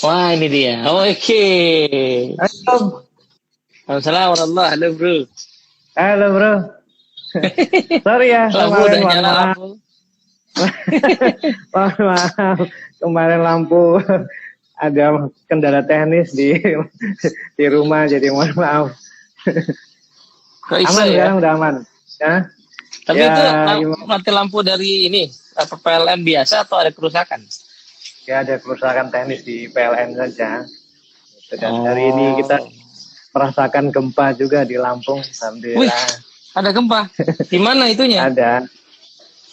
Wah, ini dia. Oke. Halo, Assalamualaikum warahmatullahi. Halo, bro. halo bro. Sorry ya Lampu kemarin, udah mohon nyala maaf. lampu. Mohon maaf. Kemarin lampu ada kendala teknis di rumah, jadi mohon maaf. Kok iso Aman ya? sekarang, udah aman. Ya, Tapi ya itu gimana? mati lampu dari ini apa PLN biasa atau ada kerusakan? Ya ada kerusakan teknis di PLN saja. Dan hari ini kita Oh. merasakan gempa juga di Lampung. Wih, Alhamdulillah. ada gempa. Di mana itunya? Ada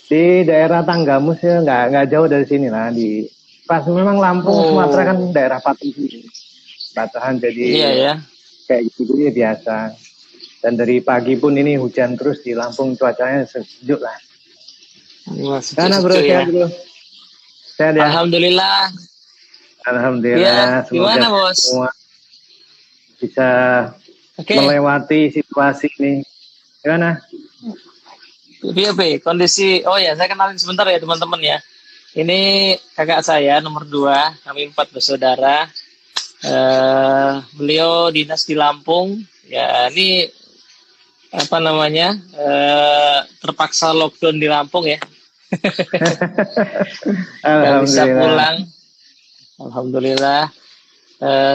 di daerah Tanggamus ya, nggak jauh dari sini lah. Di pas memang Lampung Sumatera kan Oh. daerah patahan, jadi Iya ya. kayak gitu ya biasa. Dan dari pagi pun ini hujan terus di Lampung, cuacanya sejuk lah. Wah, Karena bro, sejuk-sejuk ya. sehat bro, sehat ya. Alhamdulillah. Ya, Alhamdulillah, semoga gimana, Bos? semua bisa Oke. melewati situasi ini. Gimana? BB, kondisi, oh ya, saya kenalin sebentar ya teman-teman ya. Ini kakak saya nomor 2, kami 4 bersaudara. Beliau dinas di Lampung. Ya, ini apa namanya? Terpaksa lockdown di Lampung ya. Gak bisa Alhamdulillah. pulang. Alhamdulillah.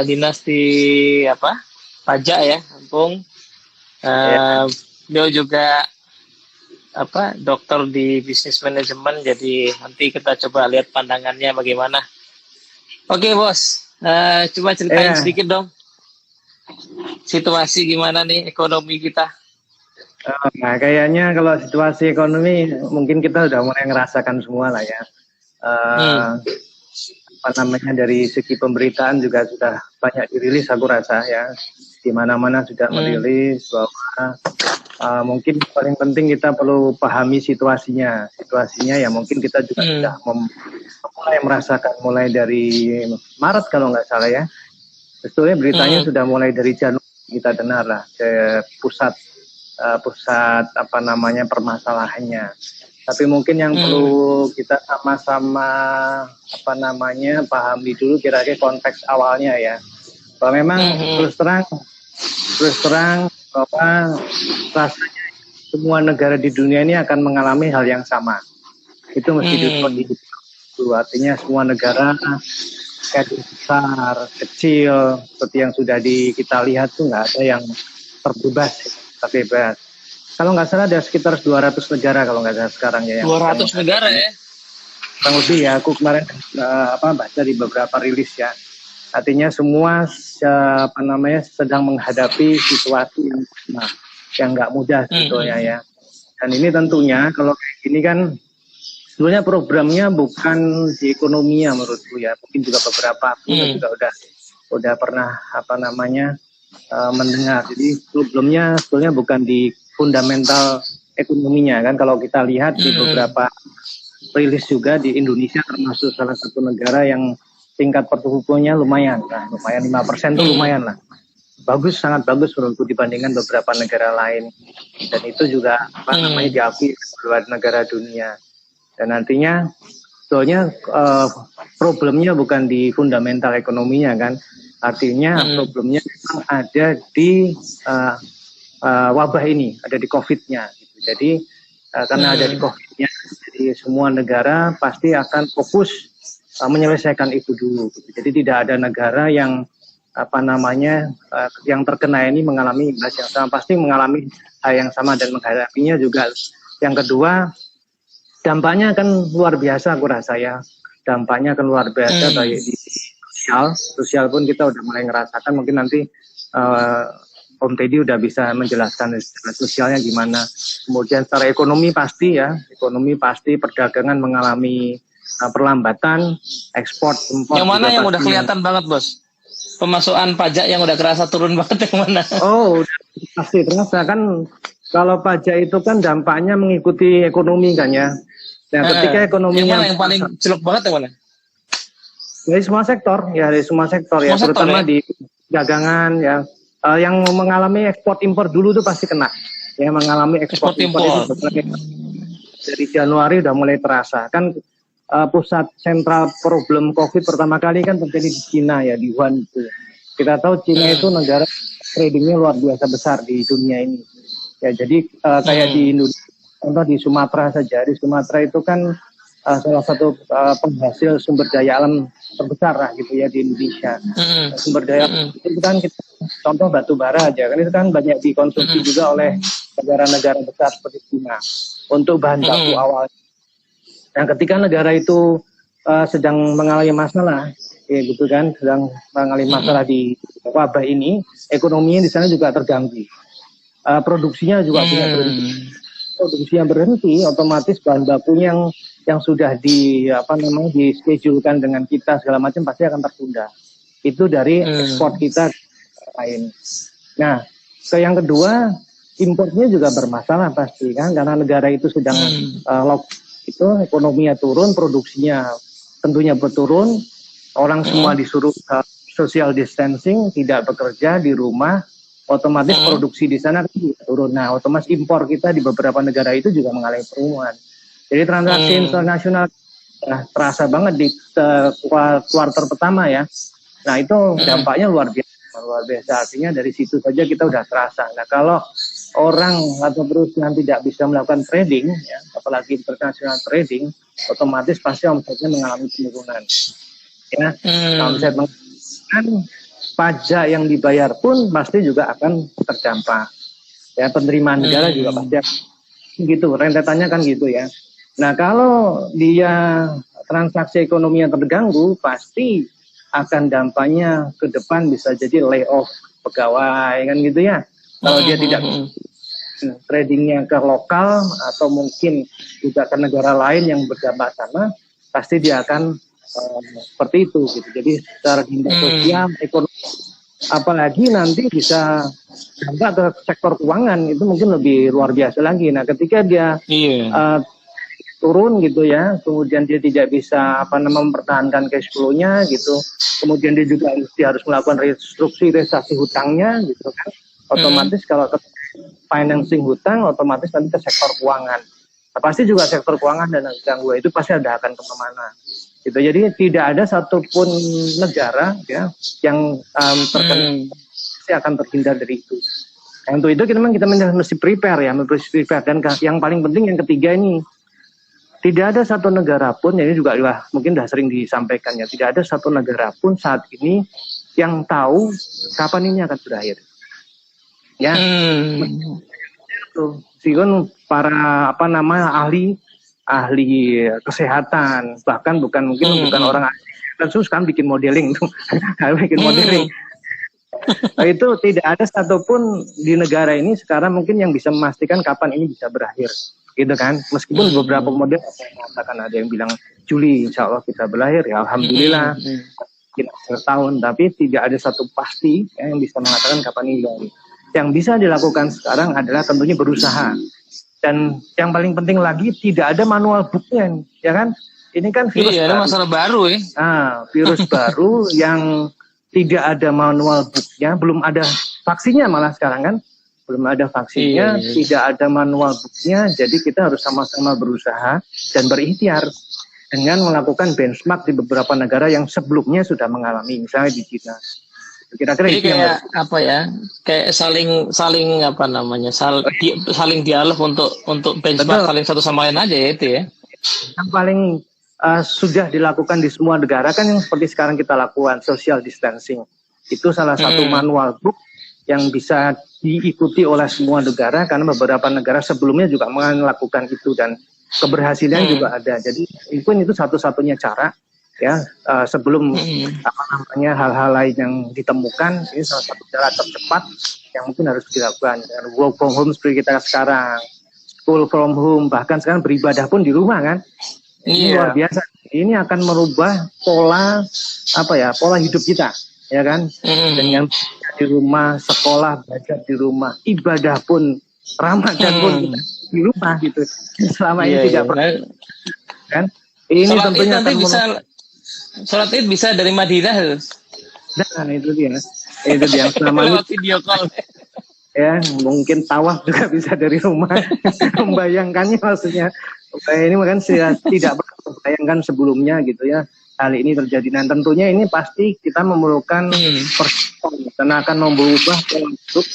Dinas di apa? Pajak ya, Lampung. Ya, Eh, Beliau juga apa dokter di bisnis manajemen, jadi nanti kita coba lihat pandangannya bagaimana. Oke bos, coba ceritain ya. sedikit dong situasi gimana nih ekonomi kita. Nah, kayaknya kalau situasi ekonomi mungkin kita udah mulai ngerasakan semua lah ya. Hmm. Eh, Apa namanya, dari segi pemberitaan juga sudah banyak dirilis, aku rasa ya. Di mana-mana sudah merilis bahwa mungkin paling penting kita perlu pahami situasinya. Situasinya ya mungkin kita juga sudah mulai merasakan mulai dari Maret kalau nggak salah ya. Sebetulnya beritanya sudah mulai dari Januari kita dengar lah ke pusat apa namanya permasalahannya. Tapi mungkin yang perlu kita sama-sama apa namanya pahami dulu kira-kira konteks awalnya ya. Bahwa memang terus terang bahwa rasanya semua negara di dunia ini akan mengalami hal yang sama. Itu mesti dulu. Artinya semua negara kayak besar, kecil, seperti yang sudah kita lihat tuh nggak ada yang terbebas. Kalau nggak salah ada sekitar 200 negara kalau nggak salah sekarang ya yang 200 negara menghadapi, ya. kurang lebih ya. Aku kemarin baca di beberapa rilis ya. Artinya semua apa namanya sedang menghadapi situasi yang nggak mudah sebetulnya ya. Dan ini tentunya kalau kayak gini kan sebenarnya programnya bukan di ekonominya menurutku ya. Mungkin juga beberapa juga udah pernah apa namanya mendengar. Jadi problemnya sebetulnya bukan di fundamental ekonominya kan. Kalau kita lihat di beberapa rilis juga di Indonesia termasuk salah satu negara yang tingkat pertumbuhannya lumayan. Nah, lumayan 5% tuh lumayan lah. Bagus, sangat bagus menurutku dibandingkan beberapa negara lain. Dan itu juga apa namanya diakui oleh negara dunia. Dan nantinya soalnya problemnya bukan di fundamental ekonominya kan. Artinya problemnya memang ada di wabah ini, ada di COVID-nya. Gitu. Jadi karena ada di COVID-nya, jadi semua negara pasti akan fokus menyelesaikan itu dulu. Gitu. Jadi tidak ada negara yang apa namanya yang terkena ini mengalami imbas yang sama, pasti mengalami hal yang sama dan menghadapinya juga. Yang kedua, dampaknya akan luar biasa, aku rasa ya. Dampaknya akan luar biasa baik di sosial pun kita udah mulai ngerasakan. Mungkin nanti Om Teddy udah bisa menjelaskan secara sosialnya gimana. Kemudian secara ekonomi pasti ya, ekonomi pasti perdagangan mengalami perlambatan, ekspor impor. Yang mana juga yang pasti udah kelihatan banget bos? Pemasukan pajak yang udah kerasa turun banget yang mana? Oh, pasti terasa kan. Kalau pajak itu kan dampaknya mengikuti ekonomi kan ya. Nah, ketika Yang mana ekonominya yang paling celok banget yang mana? dari semua sektor ya, dari semua sektor ya, Semua sektor terutama ya? di dagangan ya. Yang mengalami ekspor impor dulu tuh pasti kena. Yang mengalami ekspor Ekspor impor itu impor. dari Januari udah mulai terasa kan. pusat sentral problem COVID pertama kali kan terjadi di Cina ya, di Wuhan itu. Kita tahu Cina itu negara tradingnya luar biasa besar di dunia ini. Ya, jadi kayak di Indonesia, contoh di Sumatera saja. Di Sumatera itu kan salah satu penghasil sumber daya alam terbesar lah gitu ya di Indonesia. Sumber daya itu kan kita, contoh batu bara aja kan itu kan banyak dikonsumsi juga oleh negara-negara besar seperti China untuk bahan baku awal. Yang ketika negara itu sedang mengalami masalah, ya gitu kan, sedang mengalami masalah di wabah ini, ekonominya di sana juga terganggu. Produksinya juga punya berhenti. Produksinya berhenti, otomatis bahan bakunya yang sudah dischedulkan dengan kita segala macam pasti akan tertunda. Itu dari ekspor kita lain. Nah, yang kedua, importnya juga bermasalah pasti kan, karena negara itu sedang itu ekonominya turun, produksinya tentunya berturun, orang semua disuruh social distancing, tidak bekerja di rumah, otomatis produksi di sana turun. Nah, otomatis impor kita di beberapa negara itu juga mengalami penurunan. Jadi transaksi internasional terasa banget di kuartal pertama ya. Nah, itu dampaknya luar biasa. Artinya dari situ saja kita udah terasa. Nah, kalau orang atau perusahaan tidak bisa melakukan trading, ya, apalagi international trading, otomatis pasti omsetnya mengalami penurunan. Ya, omset menurun, pajak yang dibayar pun pasti juga akan terdampak. Ya, penerimaan negara juga pasti akan gitu, rentetannya kan gitu ya. Nah, kalau dia transaksi ekonomi yang terganggu, pasti akan dampaknya ke depan bisa jadi layoff pegawai kan gitu ya. Kalau dia tidak tradingnya ke lokal atau mungkin juga ke negara lain yang berdampak sama, pasti dia akan seperti itu gitu. Jadi secara dampak sosial, ekonomi, apalagi nanti bisa dampak ke sektor keuangan itu mungkin lebih luar biasa lagi. Nah, ketika dia turun gitu ya, kemudian dia tidak bisa mempertahankan cash flow-nya gitu, kemudian dia juga harus melakukan restrukturisasi hutangnya gitu kan, otomatis kalau ke financing hutang otomatis nanti ke sektor keuangan. Nah, pasti juga sektor keuangan dan gangguan itu pasti ada akan kemana gitu. Jadi tidak ada satupun negara ya yang pasti akan terhindar dari itu. Nah, untuk itu kita mesti prepare ya, dan yang paling penting yang ketiga ini, tidak ada satu negara pun, ini juga mungkin sudah sering disampaikan ya, tidak ada satu negara pun saat ini yang tahu kapan ini akan berakhir. Ya, meskipun para ahli kesehatan, bahkan bukan orang ahli kesehatan, kan bikin modeling tuh, bikin modeling. Itu tidak ada satupun di negara ini sekarang mungkin yang bisa memastikan kapan ini bisa berakhir. Gitu kan, meskipun beberapa model mengatakan ada yang bilang Juli insya Allah bisa berakhir ya, alhamdulillah mungkin setahun, tapi tidak ada satu pasti yang bisa mengatakan kapan ini berakhir. Yang bisa dilakukan sekarang adalah tentunya berusaha, dan yang paling penting lagi tidak ada manual booknya ya kan, ini kan virus baru. Masalah baru ya. Virus baru yang tidak ada manual booknya, belum ada vaksinnya malah sekarang kan. Belum ada vaksinnya, tidak ada manual booknya, jadi kita harus sama-sama berusaha dan berikhtiar dengan melakukan benchmark di beberapa negara yang sebelumnya sudah mengalami, misalnya di China. Kira-kira itu kayak apa ya? Kayak saling dialog untuk benchmark saling satu sama lain aja ya itu ya. Yang paling sudah dilakukan di semua negara kan yang seperti sekarang kita lakukan, social distancing. Itu salah satu manual book yang bisa diikuti oleh semua negara, karena beberapa negara sebelumnya juga melakukan itu dan keberhasilan juga ada. Jadi itu satu-satunya cara ya, sebelum hal-hal lain yang ditemukan, ini salah satu cara tercepat yang mungkin harus dilakukan. Work from home seperti kita sekarang, school from home, bahkan sekarang beribadah pun di rumah kan. Ini luar biasa. Ini akan merubah pola hidup kita ya kan, dengan di rumah, sekolah, belajar di rumah, ibadah pun, Ramadan pun di rumah gitu. Selama ini tidak pernah kan. Ini sholat tentunya nanti sholat Id bisa dari Madinah. Nah, itu dia. Itu dia selama ini video call. Ya, mungkin tawaf juga bisa dari rumah. Membayangkannya maksudnya Ini kan tidak pernah terbayangkan sebelumnya gitu ya hal ini terjadi. Dan tentunya ini pasti kita memerlukan persiapan karena akan mengubah pola hidup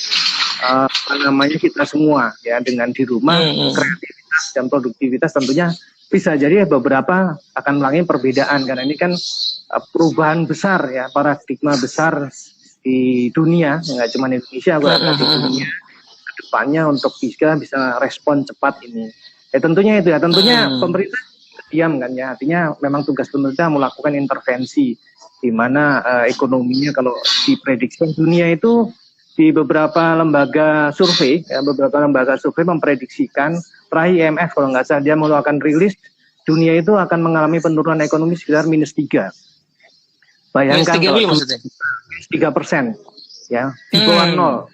apa namanya kita semua ya, dengan di rumah kreativitas dan produktivitas tentunya bisa jadi beberapa akan mengalami perbedaan karena ini kan perubahan besar ya, paradigma besar di dunia, nggak cuma Indonesia, di dunia kedepannya untuk bisa respon cepat ini. Ya tentunya itu ya, tentunya pemerintah diam kan ya, artinya memang tugas pemerintah melakukan intervensi di mana ekonominya kalau diprediksi dunia itu di beberapa lembaga survei ya, beberapa lembaga survei memprediksikan terakhir IMF kalau nggak salah dia melakukan rilis dunia itu akan mengalami penurunan ekonomi sekitar -3. Bayangkan kalau -3% ya, di bawah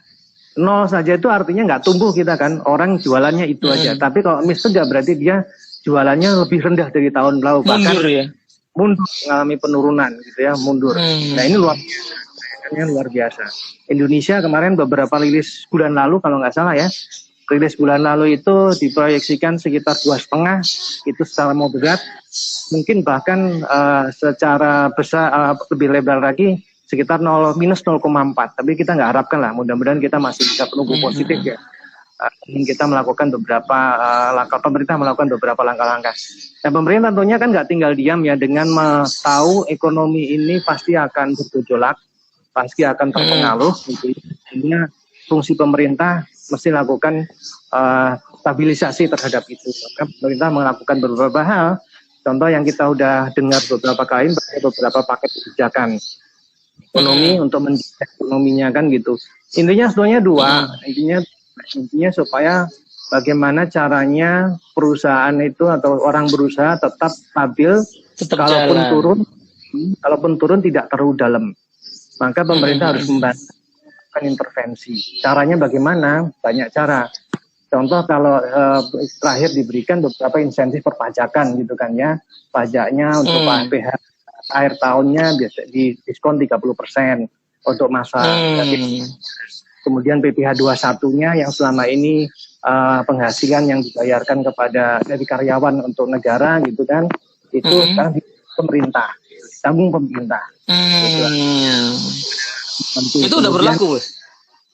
0 saja itu artinya nggak tumbuh kita kan, orang jualannya itu aja. Tapi kalau -3 berarti dia jualannya lebih rendah dari tahun lalu, bahkan mundur, mengalami penurunan gitu ya, mundur. Nah ini luar biasa. Indonesia kemarin beberapa rilis bulan lalu kalau nggak salah ya, rilis bulan lalu itu diproyeksikan sekitar 2,5 itu secara moderat, mungkin bahkan secara besar lebih lebar lagi sekitar -0,4. Tapi kita nggak harapkan lah, mudah-mudahan kita masih bisa menunggu positif ya. Kita melakukan beberapa langkah, pemerintah melakukan beberapa langkah-langkah. Nah pemerintah tentunya kan nggak tinggal diam ya, dengan tahu ekonomi ini pasti akan bergejolak, pasti akan terpengaruh. Ini fungsi pemerintah mesti lakukan stabilisasi terhadap itu. Maka pemerintah melakukan beberapa hal. Contoh yang kita udah dengar beberapa kali, beberapa paket kebijakan ekonomi untuk menjaga ekonominya kan gitu. Intinya sebenarnya dua. Intinya supaya bagaimana caranya perusahaan itu atau orang berusaha tetap stabil, kalaupun turun tidak terlalu dalam. Maka pemerintah harus membantu intervensi. Caranya bagaimana? Banyak cara. Contoh kalau terakhir diberikan beberapa insentif perpajakan gitu kan ya. Pajaknya untuk PH akhir tahunnya biasa di diskon 30% untuk masa. Kemudian PPh 21-nya yang selama ini penghasilan yang dibayarkan kepada dari karyawan untuk negara gitu kan, itu sekarang di pemerintah, tanggung pemerintah. Itu udah berlaku, Bos?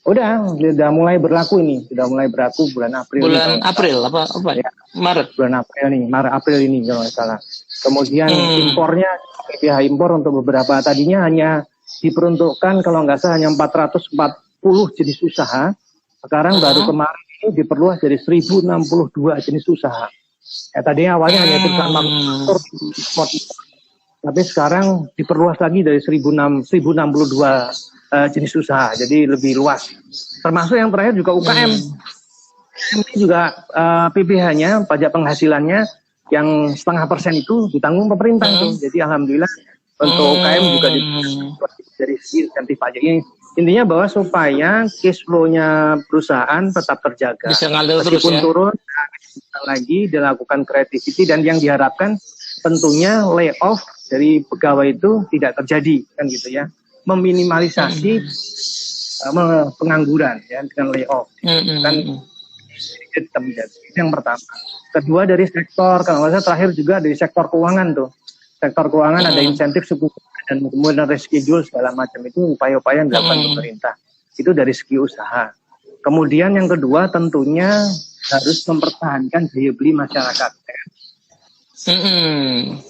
Udah mulai berlaku ini, sudah mulai berlaku bulan April. Bulan April apa ya? Maret. Bulan April ini kalau nggak salah. Kemudian impornya, PPh impor untuk beberapa tadinya hanya diperuntukkan kalau nggak salah hanya 440 jenis usaha. Sekarang baru kemarin ini diperluas jadi 1062 jenis usaha. Tadinya awalnya hanya perusahaan manufaktur, tapi sekarang diperluas lagi dari 1062 jenis usaha, jadi lebih luas. Termasuk yang terakhir juga UKM. Ini juga PPh-nya, pajak penghasilannya yang 0,5% itu ditanggung pemerintah tuh. Jadi alhamdulillah untuk UKM juga dari insentif pajak ini. Intinya bahwa supaya cash flow-nya perusahaan tetap terjaga. Bisa ngalir terus ya. Turun lagi dilakukan creativity, dan yang diharapkan tentunya layoff dari pegawai itu tidak terjadi kan gitu ya. Meminimalisasi pengangguran ya dengan layoff. Kan yang pertama. Kedua dari sektor, kalau nggak salah terakhir juga dari sektor keuangan tuh. Sektor keuangan ada insentif suku dan kemudian reschedule segala macam, itu upaya-upaya yang dilakukan pemerintah. Itu dari segi usaha. Kemudian yang kedua tentunya harus mempertahankan daya beli masyarakat.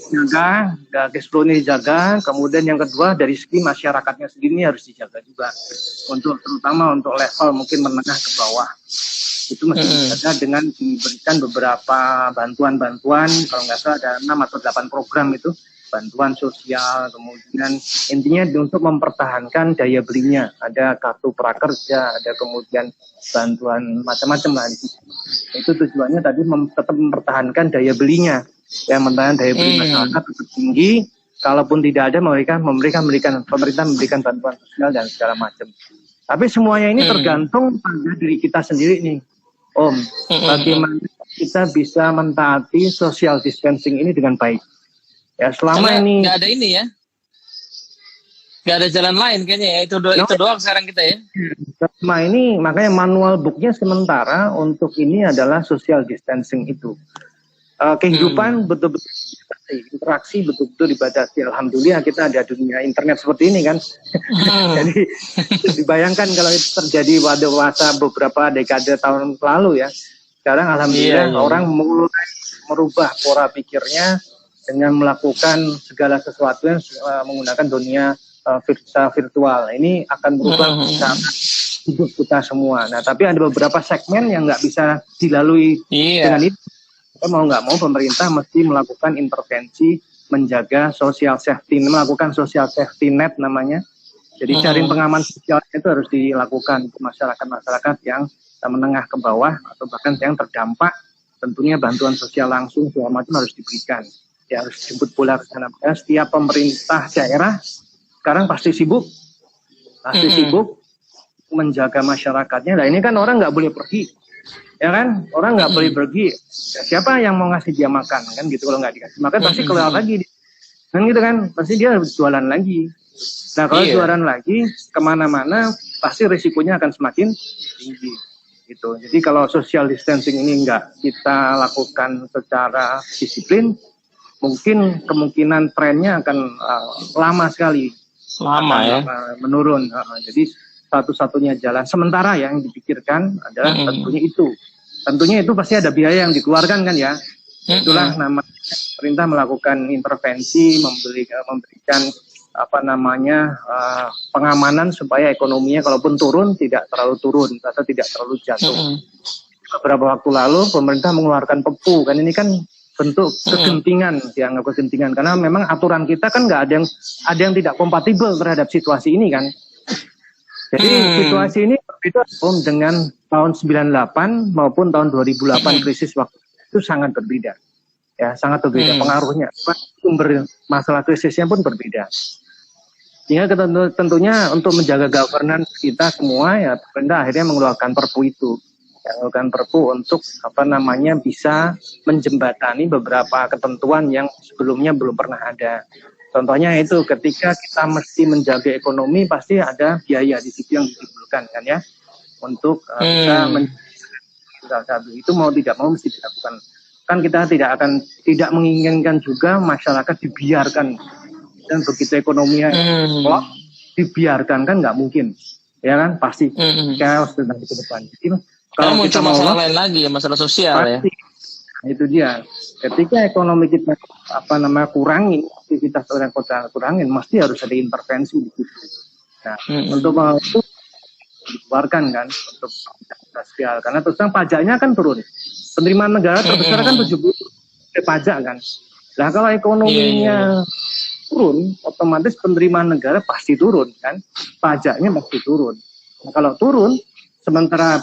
Jaga cash flow ini dijaga. Kemudian yang kedua dari segi masyarakatnya sendiri harus dijaga juga, untuk terutama untuk level mungkin menengah ke bawah. Itu mesti dijaga dengan diberikan beberapa bantuan-bantuan, kalau nggak salah ada 6 atau 8 program itu, bantuan sosial. Kemudian intinya untuk mempertahankan daya belinya, ada kartu prakerja, ada kemudian bantuan macam-macam lah. Itu tujuannya tadi tetap mempertahankan daya belinya, yang mempertahankan daya beli masyarakat tetap tinggi. Kalaupun tidak ada, pemerintah memberikan bantuan sosial dan segala macam. Tapi semuanya ini tergantung pada diri kita sendiri nih, Om. Bagaimana kita bisa mentaati social distancing ini dengan baik. Ya selama ini nggak ada ini ya, nggak ada jalan lain kayaknya ya, itu doang sekarang kita ya. Selama ini makanya manual booknya sementara untuk ini adalah social distancing itu. kehidupan betul-betul interaksi betul-betul dibatasi. Alhamdulillah kita ada dunia internet seperti ini kan. Jadi dibayangkan kalau itu terjadi pada masa beberapa dekade tahun lalu ya. Sekarang alhamdulillah orang mulai merubah pola pikirnya dengan melakukan segala sesuatu yang menggunakan dunia virtual. Ini akan berubah hidup kita semua. Nah, tapi ada beberapa segmen yang nggak bisa dilalui dengan itu. Kita mau nggak mau pemerintah mesti melakukan intervensi menjaga social safety, melakukan social safety net namanya. Jadi jaring pengaman sosial itu harus dilakukan untuk masyarakat-masyarakat yang menengah ke bawah atau bahkan yang terdampak. Tentunya bantuan sosial langsung segala macam harus diberikan. Ya harus jemput bola ke sana. Setiap pemerintah daerah sekarang pasti sibuk menjaga masyarakatnya. Nah ini kan orang nggak boleh pergi. Ya kan, orang nggak boleh pergi. Ya, siapa yang mau ngasih dia makan kan gitu? Kalau nggak dikasih makan pasti keluar lagi, kan gitu kan? Pasti dia jualan lagi. Nah kalau jualan lagi kemana-mana pasti risikonya akan semakin tinggi. Gitu. Jadi kalau social distancing ini nggak kita lakukan secara disiplin, mungkin kemungkinan trennya akan lama sekali. Menurun. Jadi satu-satunya jalan sementara yang dipikirkan adalah tentunya itu pasti ada biaya yang dikeluarkan kan ya. Itulah namanya pemerintah melakukan intervensi, memberikan pengamanan supaya ekonominya kalaupun turun tidak terlalu turun atau tidak terlalu jatuh. Beberapa waktu lalu pemerintah mengeluarkan Perpu kan, ini kan bentuk kegentingan, dianggap kegentingan karena memang aturan kita kan nggak ada yang tidak kompatibel terhadap situasi ini kan. Jadi situasi ini berbeda dengan tahun 98 maupun tahun 2008 krisis waktu itu sangat berbeda. Ya, sangat berbeda pengaruhnya. Sumber masalah krisisnya pun berbeda. Sehingga tentunya untuk menjaga governance kita semua ya pemerintah akhirnya mengeluarkan Perpu itu. Mengeluarkan Perpu untuk bisa menjembatani beberapa ketentuan yang sebelumnya belum pernah ada. Contohnya itu ketika kita mesti menjaga ekonomi pasti ada biaya di situ yang ditimbulkan kan ya untuk bisa menjaga itu mau tidak mau mesti dilakukan. Kan kita tidak menginginkan juga masyarakat dibiarkan dan begitu ekonominya dibiarkan kan nggak mungkin ya kan pasti chaos tentang ke depan. Jadi kalau muncul masalah lain lagi ya masalah sosial pasti, ya. Itu dia. Ketika ekonomi kita kurangi, aktivitas orang kota kurangin, mesti harus ada intervensi di situ. Nah, untuk itu dikeluarkan kan untuk sosial karena terus terang pajaknya kan turun. Penerimaan negara terbesar kan 70% pajak kan. Nah, kalau ekonominya turun, otomatis penerimaan negara pasti turun kan. Pajaknya pasti turun. Nah, kalau turun sementara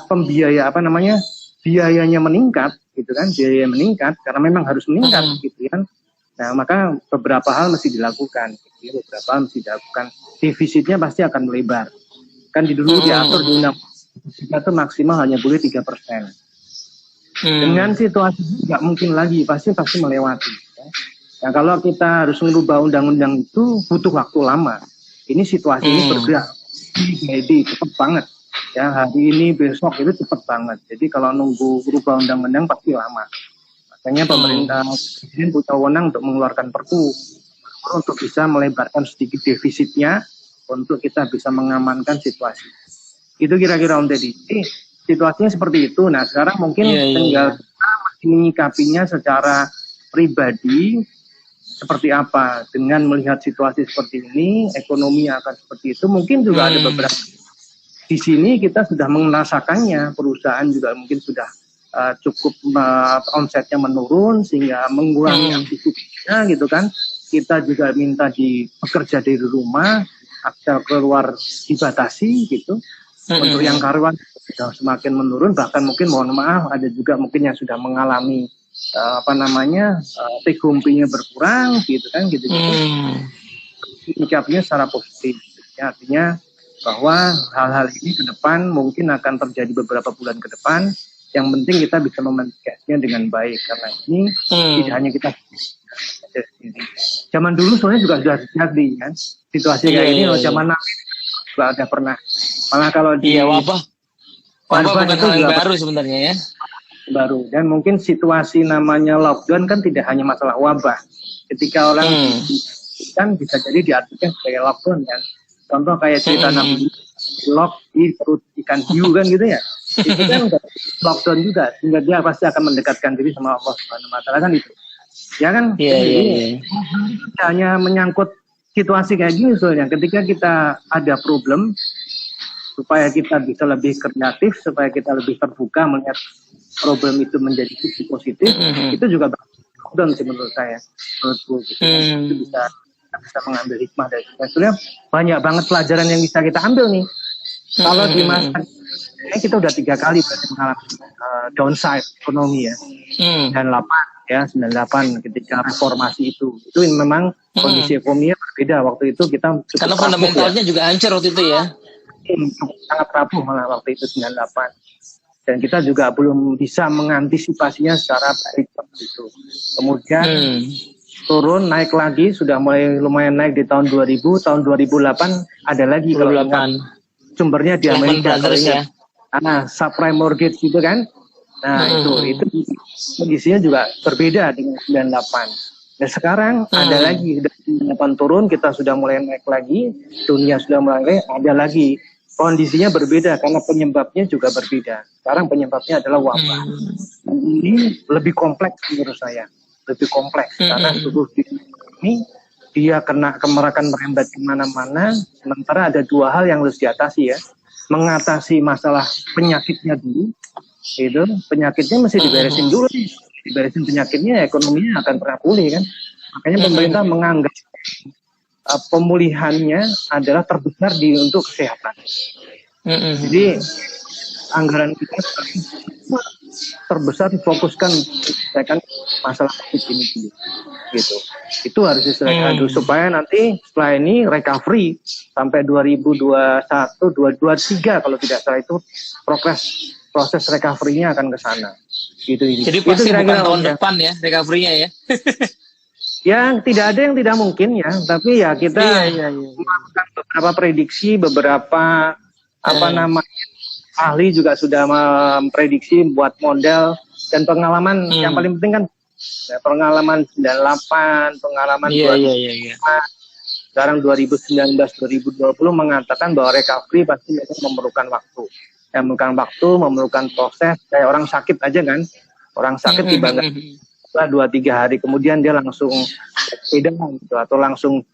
biayanya meningkat gitu kan, biaya meningkat karena memang harus meningkat gitu kan. Nah, maka beberapa hal mesti dilakukan. Gitu, beberapa hal mesti dilakukan. Defisitnya pasti akan melebar. Kan dulu diatur di undang-undang itu maksimal hanya boleh 3%. Dengan situasi nggak mungkin lagi, pasti melewati. Ya. Nah, kalau kita harus merubah undang-undang itu butuh waktu lama. Ini situasi ini bergerak, jadi cepat banget. Ya, hari ini besok itu cepat banget. Jadi kalau nunggu berubah undang-undang pasti lama. Makanya pemerintah presiden punya wewenang untuk mengeluarkan Perpu untuk bisa melebarkan sedikit defisitnya untuk kita bisa mengamankan situasi. Itu kira-kira Om Deddy. Situasinya seperti itu. Nah sekarang mungkin tinggal kita menyikapinya secara pribadi seperti apa dengan melihat situasi seperti ini, ekonomi akan seperti itu. Mungkin juga ada beberapa di sini kita sudah merasakannya, perusahaan juga mungkin sudah cukup omsetnya menurun sehingga mengurangi aktivitasnya gitu kan. Kita juga minta bekerja dari rumah, akses keluar dibatasi gitu. Untuk yang karyawan sudah semakin menurun, bahkan mungkin mohon maaf ada juga mungkin yang sudah mengalami take home pay-nya berkurang gitu kan gitu. Sikapnya secara positif. Ya, artinya bahwa hal-hal ini ke depan mungkin akan terjadi beberapa bulan ke depan. Yang penting kita bisa memanfaatnya dengan baik karena ini tidak hanya kita zaman dulu soalnya juga sudah terjadi kan situasi kayak ini. Zaman Nabi juga ada pernah, malah kalau di wabah bukan hal yang baru sebenarnya ya. baru. Dan mungkin situasi namanya lockdown kan tidak hanya masalah wabah. Ketika orang kan bisa jadi diartikan sebagai lockdown kan. Contoh kayak cerita Nabi lock di perut ikan hiu kan gitu ya. Itu kan udah lockdown juga, sehingga dia pasti akan mendekatkan diri sama Allah Subhanahu wa taala kan itu. Ya kan? Jadi hanya menyangkut situasi kayak gini soalnya. Ketika kita ada problem, supaya kita bisa lebih kreatif, supaya kita lebih terbuka melihat problem itu menjadi sisi positif, itu juga lockdown sih menurut saya. Menurutku gitu. Itu bisa mengambil hikmah dari itu. Sebenarnya banyak banget pelajaran yang bisa kita ambil nih. Kalau di masa ini kita udah 3 kali berarti mengalami downside ekonomi ya. 98 ketika reformasi itu memang kondisi ekonominya berbeda waktu itu. Kita karena fundamentalnya juga hancur waktu itu ya. Sangat rapuh malah waktu itu 98. Dan kita juga belum bisa mengantisipasinya secara baik waktu itu. Kemudian turun, naik lagi, sudah mulai lumayan naik di tahun 2000, tahun 2008 ada lagi kalau ingat sumbernya di Amerika. Ya. Subprime mortgage gitu kan. Nah, itu kondisinya juga berbeda dengan 98. Dan sekarang ada lagi, dari 98 turun, kita sudah mulai naik lagi, dunia sudah mulai ada lagi. Kondisinya berbeda karena penyebabnya juga berbeda. Sekarang penyebabnya adalah wabah. Dan ini lebih kompleks menurut saya. Lebih kompleks karena seluruh dunia ini dia akan merembet kemana-mana. Sementara ada 2 hal yang harus diatasi ya. Mengatasi masalah penyakitnya dulu. Itu penyakitnya mesti diberesin dulu. Diberesin penyakitnya, ekonominya akan pernah pulih kan. Makanya pemerintah menganggap pemulihannya adalah terbesar untuk kesehatan. Jadi anggaran kita terbesar difokuskan menyelesaikan masalah COVID ini dulu. Gitu. Itu harus diselesaikan dulu supaya nanti setelah ini recovery sampai 2021, 2023 kalau tidak salah itu proses recovery-nya akan ke sana. Gitu. Jadi pasti bukan tahun depan ya recovery-nya ya. Ya, tidak ada yang tidak mungkin ya, tapi ya kita melakukan beberapa prediksi, beberapa ahli juga sudah memprediksi buat model dan pengalaman yang paling penting kan ya, pengalaman 98, pengalaman 2005, sekarang 2019, 2020 mengatakan bahwa recovery pasti memerlukan waktu. Memerlukan proses, kayak orang sakit aja kan, orang sakit tiba-tiba 2-3 hari kemudian dia langsung sepeda gitu, atau langsung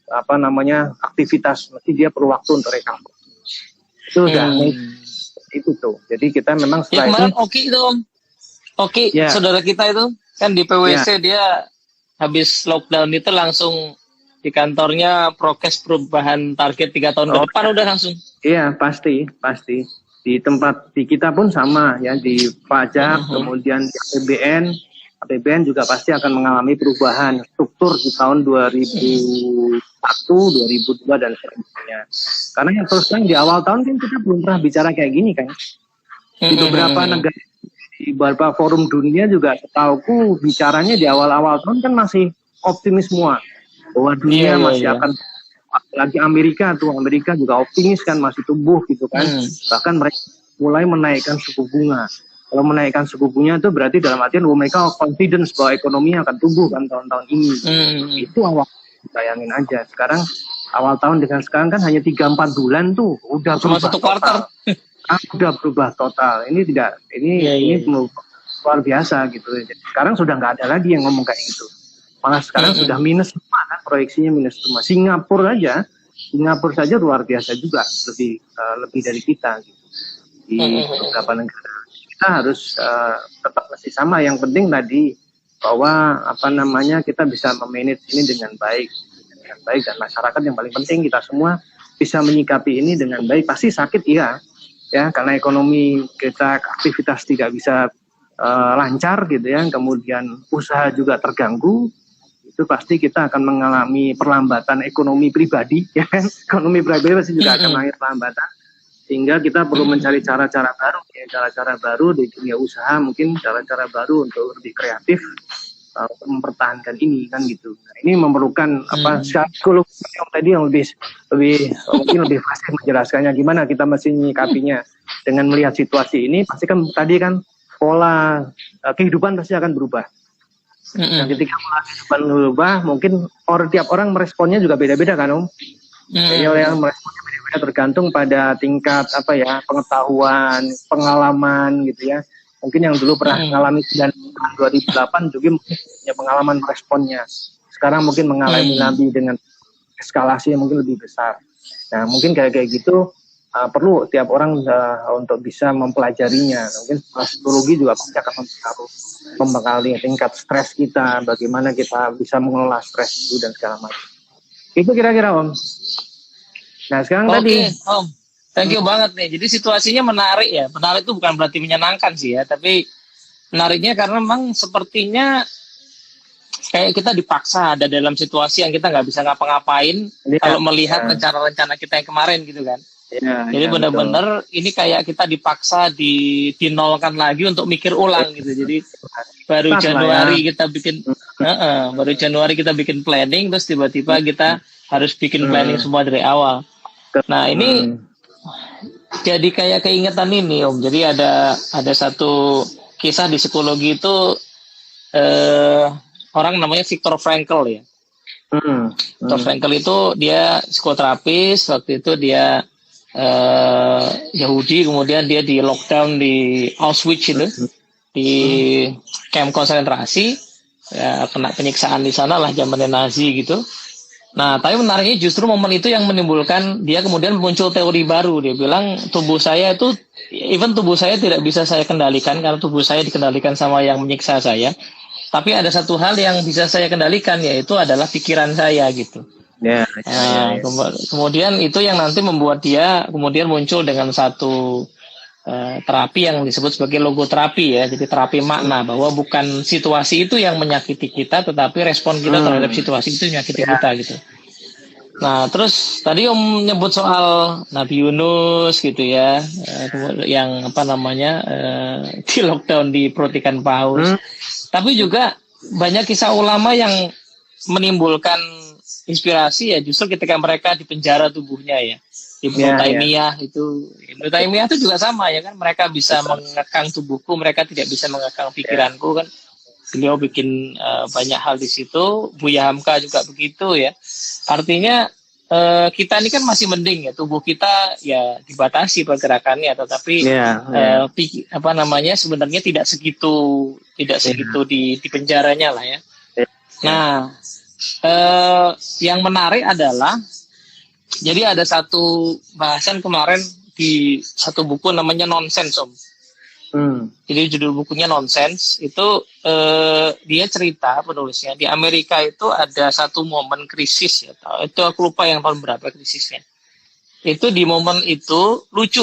aktivitas, mesti dia perlu waktu untuk recovery. Itu udah itu tuh. Jadi kita memang setelah saudara kita itu kan di PwC dia habis lockdown itu langsung di kantornya prokes perubahan target 3 tahun ke depan udah langsung. Iya, pasti. Di tempat di kita pun sama ya, di pajak, kemudian di APBN juga pasti akan mengalami perubahan struktur di tahun 2001, 2002 dan seterusnya. Karena yang terus terang di awal tahun kan kita belum pernah bicara kayak gini kan. Di beberapa negara, di beberapa forum dunia juga setauku bicaranya di awal-awal tahun kan masih optimis semua. Bahwa dunia masih akan, lagi Amerika juga optimis kan, masih tumbuh gitu kan. Bahkan mereka mulai menaikkan suku bunga. Kalau menaikkan suku bunga itu berarti dalam artian mereka confidence bahwa ekonomi akan tumbuh kan tahun-tahun ini. Itu awal, bayangin aja. Sekarang awal tahun dengan sekarang kan hanya 3-4 bulan tuh udah cuma 1 kuartal. Udah berubah total. Ini luar biasa gitu. Sekarang sudah nggak ada lagi yang ngomong kayak gitu. Malah sekarang sudah minus semua kan, proyeksinya minus semua. Singapura saja luar biasa juga, lebih dari kita gitu. Di beberapa negara. Kita harus tetap masih sama. Yang penting tadi bahwa kita bisa memanage ini dengan baik dan masyarakat yang paling penting kita semua bisa menyikapi ini dengan baik. Pasti sakit ya karena ekonomi kita, aktivitas tidak bisa lancar gitu ya, kemudian usaha juga terganggu. Itu pasti kita akan mengalami perlambatan ekonomi pribadi ya kan. Ekonomi pribadi pasti juga akan mengalami perlambatan. Sehingga kita perlu mencari cara-cara baru di dunia usaha, mungkin cara-cara baru untuk lebih kreatif mempertahankan ini kan gitu. Nah, ini memerlukan psikologi yang tadi yang lebih fasih menjelaskannya gimana kita mesti menyikapinya dengan melihat situasi ini. Pasti kan tadi kan pola kehidupan pasti akan berubah. Nah, ketika pola kehidupan berubah, mungkin tiap orang meresponnya juga beda-beda kan, Om. Jadi orang meresponnya beda-beda tergantung pada tingkat pengetahuan, pengalaman gitu ya. Mungkin yang dulu pernah mengalami 2008 juga mungkin punya pengalaman meresponnya. Sekarang mungkin mengalami nanti dengan eskalasi yang mungkin lebih besar. Nah, mungkin kayak gitu perlu tiap orang untuk bisa mempelajarinya. Mungkin psikologi juga pasti akan mempengaruhi tingkat stres kita, bagaimana kita bisa mengelola stres itu dan segala macam. Itu kira-kira, Om. Nah, sekarang tadi. Om. Thank you banget nih. Jadi situasinya menarik ya. Menarik itu bukan berarti menyenangkan sih ya, tapi menariknya karena memang sepertinya kayak kita dipaksa ada dalam situasi yang kita nggak bisa ngapa-ngapain kalau melihat rencana-rencana kita yang kemarin gitu kan. Jadi benar-benar ini kayak kita dipaksa dinolkan lagi untuk mikir ulang gitu. Jadi baru Januari kita bikin planning, terus tiba-tiba kita harus bikin planning semua dari awal. Nah ini jadi kayak keingetan ini Om. Jadi ada satu kisah di psikologi itu orang namanya Viktor Frankl ya. Viktor Frankl itu dia psikoterapis, waktu itu dia Yahudi, kemudian dia di lockdown di Auschwitz itu, di camp konsentrasi, ya, kena penyiksaan di sana lah zamannya Nazi gitu. Nah, tapi menariknya justru momen itu yang menimbulkan dia kemudian muncul teori baru. Dia bilang tubuh saya tidak bisa saya kendalikan karena tubuh saya dikendalikan sama yang menyiksa saya. Tapi ada satu hal yang bisa saya kendalikan, yaitu adalah pikiran saya gitu. Kemudian itu yang nanti membuat dia kemudian muncul dengan satu terapi yang disebut sebagai logoterapi ya. Jadi terapi makna, bahwa bukan situasi itu yang menyakiti kita, tetapi respon kita terhadap situasi itu menyakiti kita gitu. Nah, terus tadi Om nyebut soal Nabi Yunus gitu ya, yang di lockdown di perut ikan paus. Tapi juga banyak kisah ulama yang menimbulkan inspirasi ya, justru ketika mereka di penjara tubuhnya ya. Ibnu Taimiyah itu juga sama ya kan, mereka bisa mengekang tubuhku, mereka tidak bisa mengekang pikiranku kan. Beliau bikin banyak hal di situ. Buya Hamka juga begitu ya. Artinya kita ini kan masih mending ya, tubuh kita ya dibatasi pergerakannya, tetapi sebenarnya tidak segitu di penjaranya lah ya. Nah, yang menarik adalah, jadi ada satu bahasan kemarin di satu buku namanya Nonsense Om. Jadi judul bukunya Nonsense itu dia cerita penulisnya di Amerika itu ada satu momen krisis ya. Itu aku lupa yang tahun berapa krisisnya. Itu di momen itu lucu.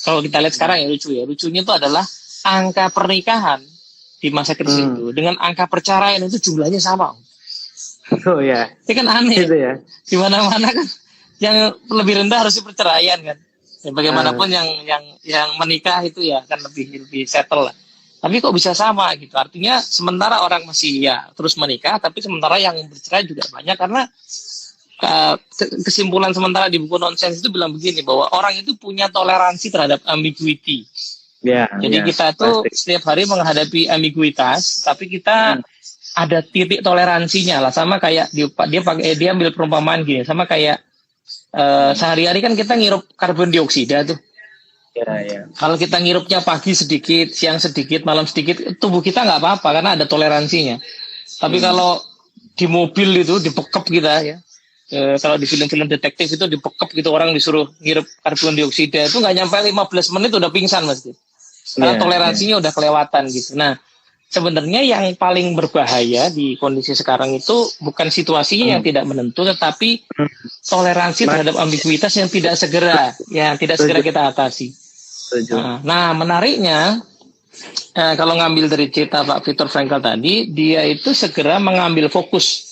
Kalau kita lihat sekarang ya lucu ya. Lucunya itu adalah angka pernikahan di masa krisis itu dengan angka perceraian itu jumlahnya sama. Oh ya. Ini kan aneh. Gitu ya. Di mana-mana kan yang lebih rendah harusnya perceraian kan. Ya, bagaimanapun yang menikah itu ya kan lebih settle lah. Tapi kok bisa sama gitu? Artinya sementara orang masih ya terus menikah, tapi sementara yang bercerai juga banyak, karena kesimpulan sementara di buku Nonsense itu bilang begini, bahwa orang itu punya toleransi terhadap ambiguity. Jadi kita tuh setiap hari menghadapi ambiguitas, tapi kita ada titik toleransinya lah. Sama kayak dia ambil perumpamaan gini, sama kayak sehari-hari kan kita ngirup karbon dioksida tuh. Kalau kita ngirupnya pagi sedikit, siang sedikit, malam sedikit, tubuh kita nggak apa-apa karena ada toleransinya. Tapi kalau di mobil itu dibekep kita ya, kalau di film-film detektif itu dibekep gitu, orang disuruh ngirup karbon dioksida itu nggak nyampe 15 menit udah pingsan mesti. Karena toleransinya udah kelewatan gitu. Nah, sebenarnya yang paling berbahaya di kondisi sekarang itu bukan situasinya yang tidak menentu, tetapi toleransi terhadap ambiguitas yang tidak segera kita atasi. Nah, menariknya kalau ngambil dari cerita Pak Viktor Frankl tadi, dia itu segera mengambil fokus.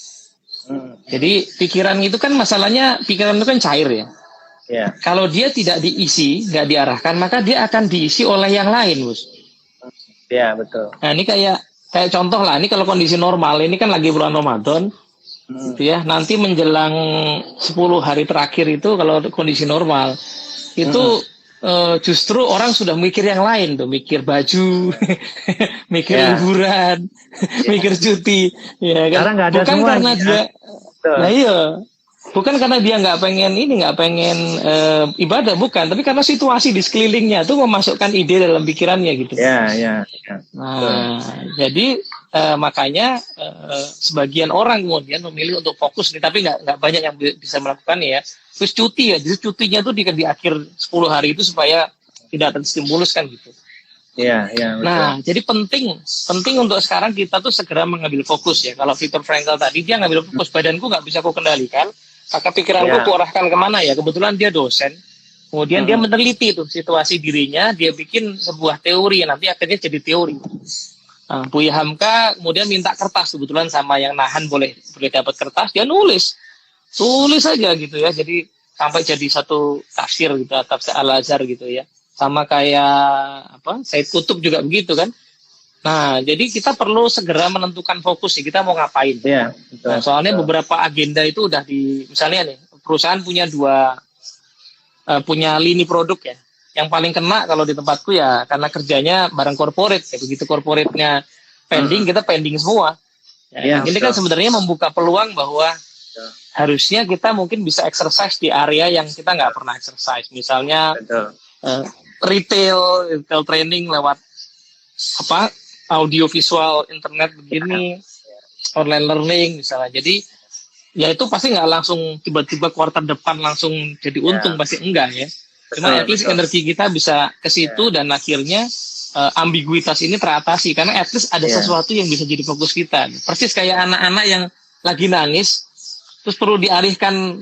Jadi pikiran itu kan masalahnya, pikiran itu kan cair ya. Kalau dia tidak diisi, nggak diarahkan, maka dia akan diisi oleh yang lain, Bos. Ya, betul. Nah, ini kayak contoh lah, ini kalau kondisi normal, ini kan lagi bulan Ramadan, gitu ya. Nanti menjelang 10 hari terakhir itu, kalau kondisi normal, itu justru orang sudah mikir yang lain tuh, mikir baju, mikir liburan, mikir cuti, ya kan? Sekarang nggak ada Bukan semua, karena ya. dia, Betul. nah iya, bukan karena dia nggak pengen ibadah, bukan, tapi karena situasi di sekelilingnya tuh memasukkan ide dalam pikirannya gitu. Ya. Nah, jadi makanya sebagian orang kemudian memilih untuk fokus nih, tapi nggak banyak yang bisa melakukannya ya. Terus cuti ya, jadi cutinya tuh di akhir 10 hari itu supaya tidak terstimulus kan gitu. Iya, betul. Nah, jadi penting untuk sekarang kita tuh segera mengambil fokus ya. Kalau Viktor Frankl tadi dia ngambil fokus, badanku nggak bisa aku kendalikan, maka pikiranku kuarahkan kemana ya. Kebetulan dia dosen, kemudian dia meneliti tuh situasi dirinya, dia bikin sebuah teori, nanti akhirnya jadi teori. Nah, Buya Hamka kemudian minta kertas, kebetulan sama yang nahan boleh dapat kertas, dia nulis aja gitu ya. Jadi sampai jadi satu tafsir gitu, tafsir Al-Azhar gitu ya. Sama kayak Said Qutb juga begitu kan. Nah, jadi kita perlu segera menentukan fokus ya, kita mau ngapain. Iya, betul. Nah, soalnya beberapa agenda itu udah misalnya nih, perusahaan punya punya lini produk ya. Yang paling kena kalau di tempatku ya karena kerjanya barang corporate ya, begitu corporate-nya pending, kita pending semua. Ya, ini kan sebenarnya membuka peluang bahwa harusnya kita mungkin bisa exercise di area yang kita nggak pernah exercise. Misalnya retail training lewat audio visual internet begini, online learning misalnya. Jadi ya itu pasti nggak langsung tiba-tiba kuartal depan langsung jadi untung, pasti enggak ya. Cuma at least energi kita bisa ke situ dan akhirnya ambiguitas ini teratasi karena at least ada sesuatu yang bisa jadi fokus kita. Persis kayak anak-anak yang lagi nangis terus perlu dialihkan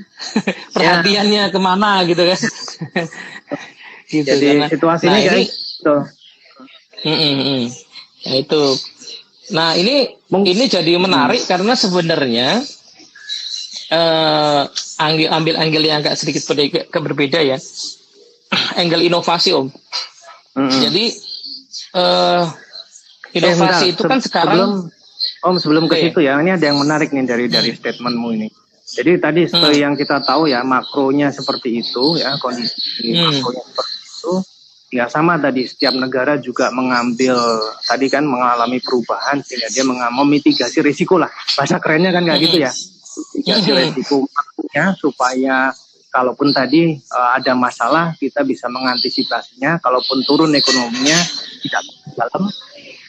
perhatiannya kemana gitu kan. Gitu, jadi situasi ini kayak gitu. Nah itu. Nah ini jadi menarik karena sebenarnya ambil angle yang agak sedikit berbeda ya. Angle inovasi Om. Jadi inovasi itu kan sekarang sebelum ke situ ya, ini ada yang menarik nih dari statementmu ini. Jadi tadi seperti yang kita tahu ya, makronya seperti itu ya, kondisi makronya seperti itu. Ya sama tadi, setiap negara juga tadi kan mengalami perubahan sehingga dia memitigasi risiko lah. Bahasa kerennya kan kayak gitu ya. Mitigasi risiko makronya supaya kalaupun tadi ada masalah kita bisa mengantisipasinya, kalaupun turun ekonominya tidak dalam.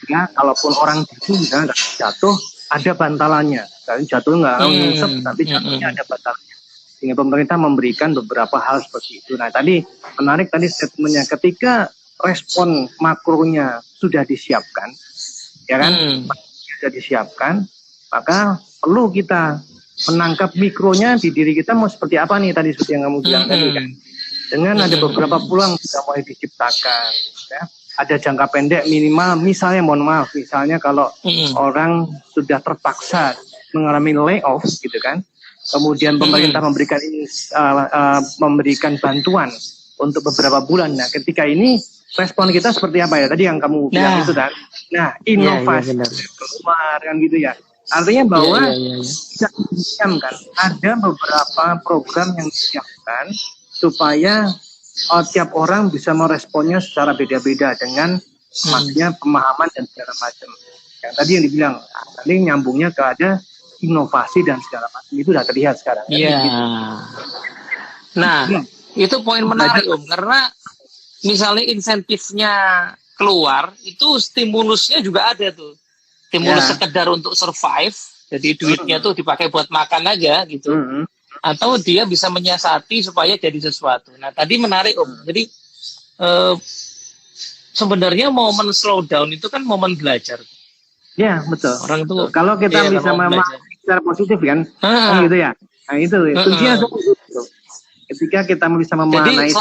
Ya, kalaupun orang nggak jatuh, ada bantalannya. Jadi jatuh nggak nyungsep, tapi jatuhnya ada bantalannya. Sehingga pemerintah memberikan beberapa hal seperti itu. Nah, tadi menarik tadi statementnya, ketika respon makronya sudah disiapkan, ya kan, sudah disiapkan, maka perlu kita menangkap mikronya di diri kita mau seperti apa nih tadi seperti yang kamu bilang tadi kan. Dengan ada beberapa peluang sudah mulai diciptakan, ya. Ada jangka pendek minimal, misalnya misalnya kalau orang sudah terpaksa mengalami layoff gitu kan, kemudian pemerintah memberikan bantuan untuk beberapa bulan. Nah, ketika ini respon kita seperti apa ya? Tadi yang kamu bilang itu kan. Nah, inovasi keluar kan gitu ya. Artinya bahwa tidak disiapkan, ada beberapa program yang disiapkan supaya tiap orang bisa meresponnya secara beda-beda dengan maksudnya pemahaman dan segala macam. Yang tadi yang dibilang, tadi nyambungnya ke ada inovasi dan segala macam, itu sudah terlihat sekarang. Iya. Gitu. Nah, itu poin menarik Om, karena misalnya insentifnya keluar, itu stimulusnya juga ada tuh. Stimulus sekedar untuk survive, jadi duitnya tuh dipakai buat makan aja gitu. Atau dia bisa menyiasati supaya jadi sesuatu. Nah, tadi menarik Om. Jadi sebenarnya momen slow down itu kan momen belajar. Ya, betul. Orang tuh kalau kita bisa memaknai secara positif kan, gitu ya. Nah, itu kuncinya itu. Ketika kita bisa memaknai.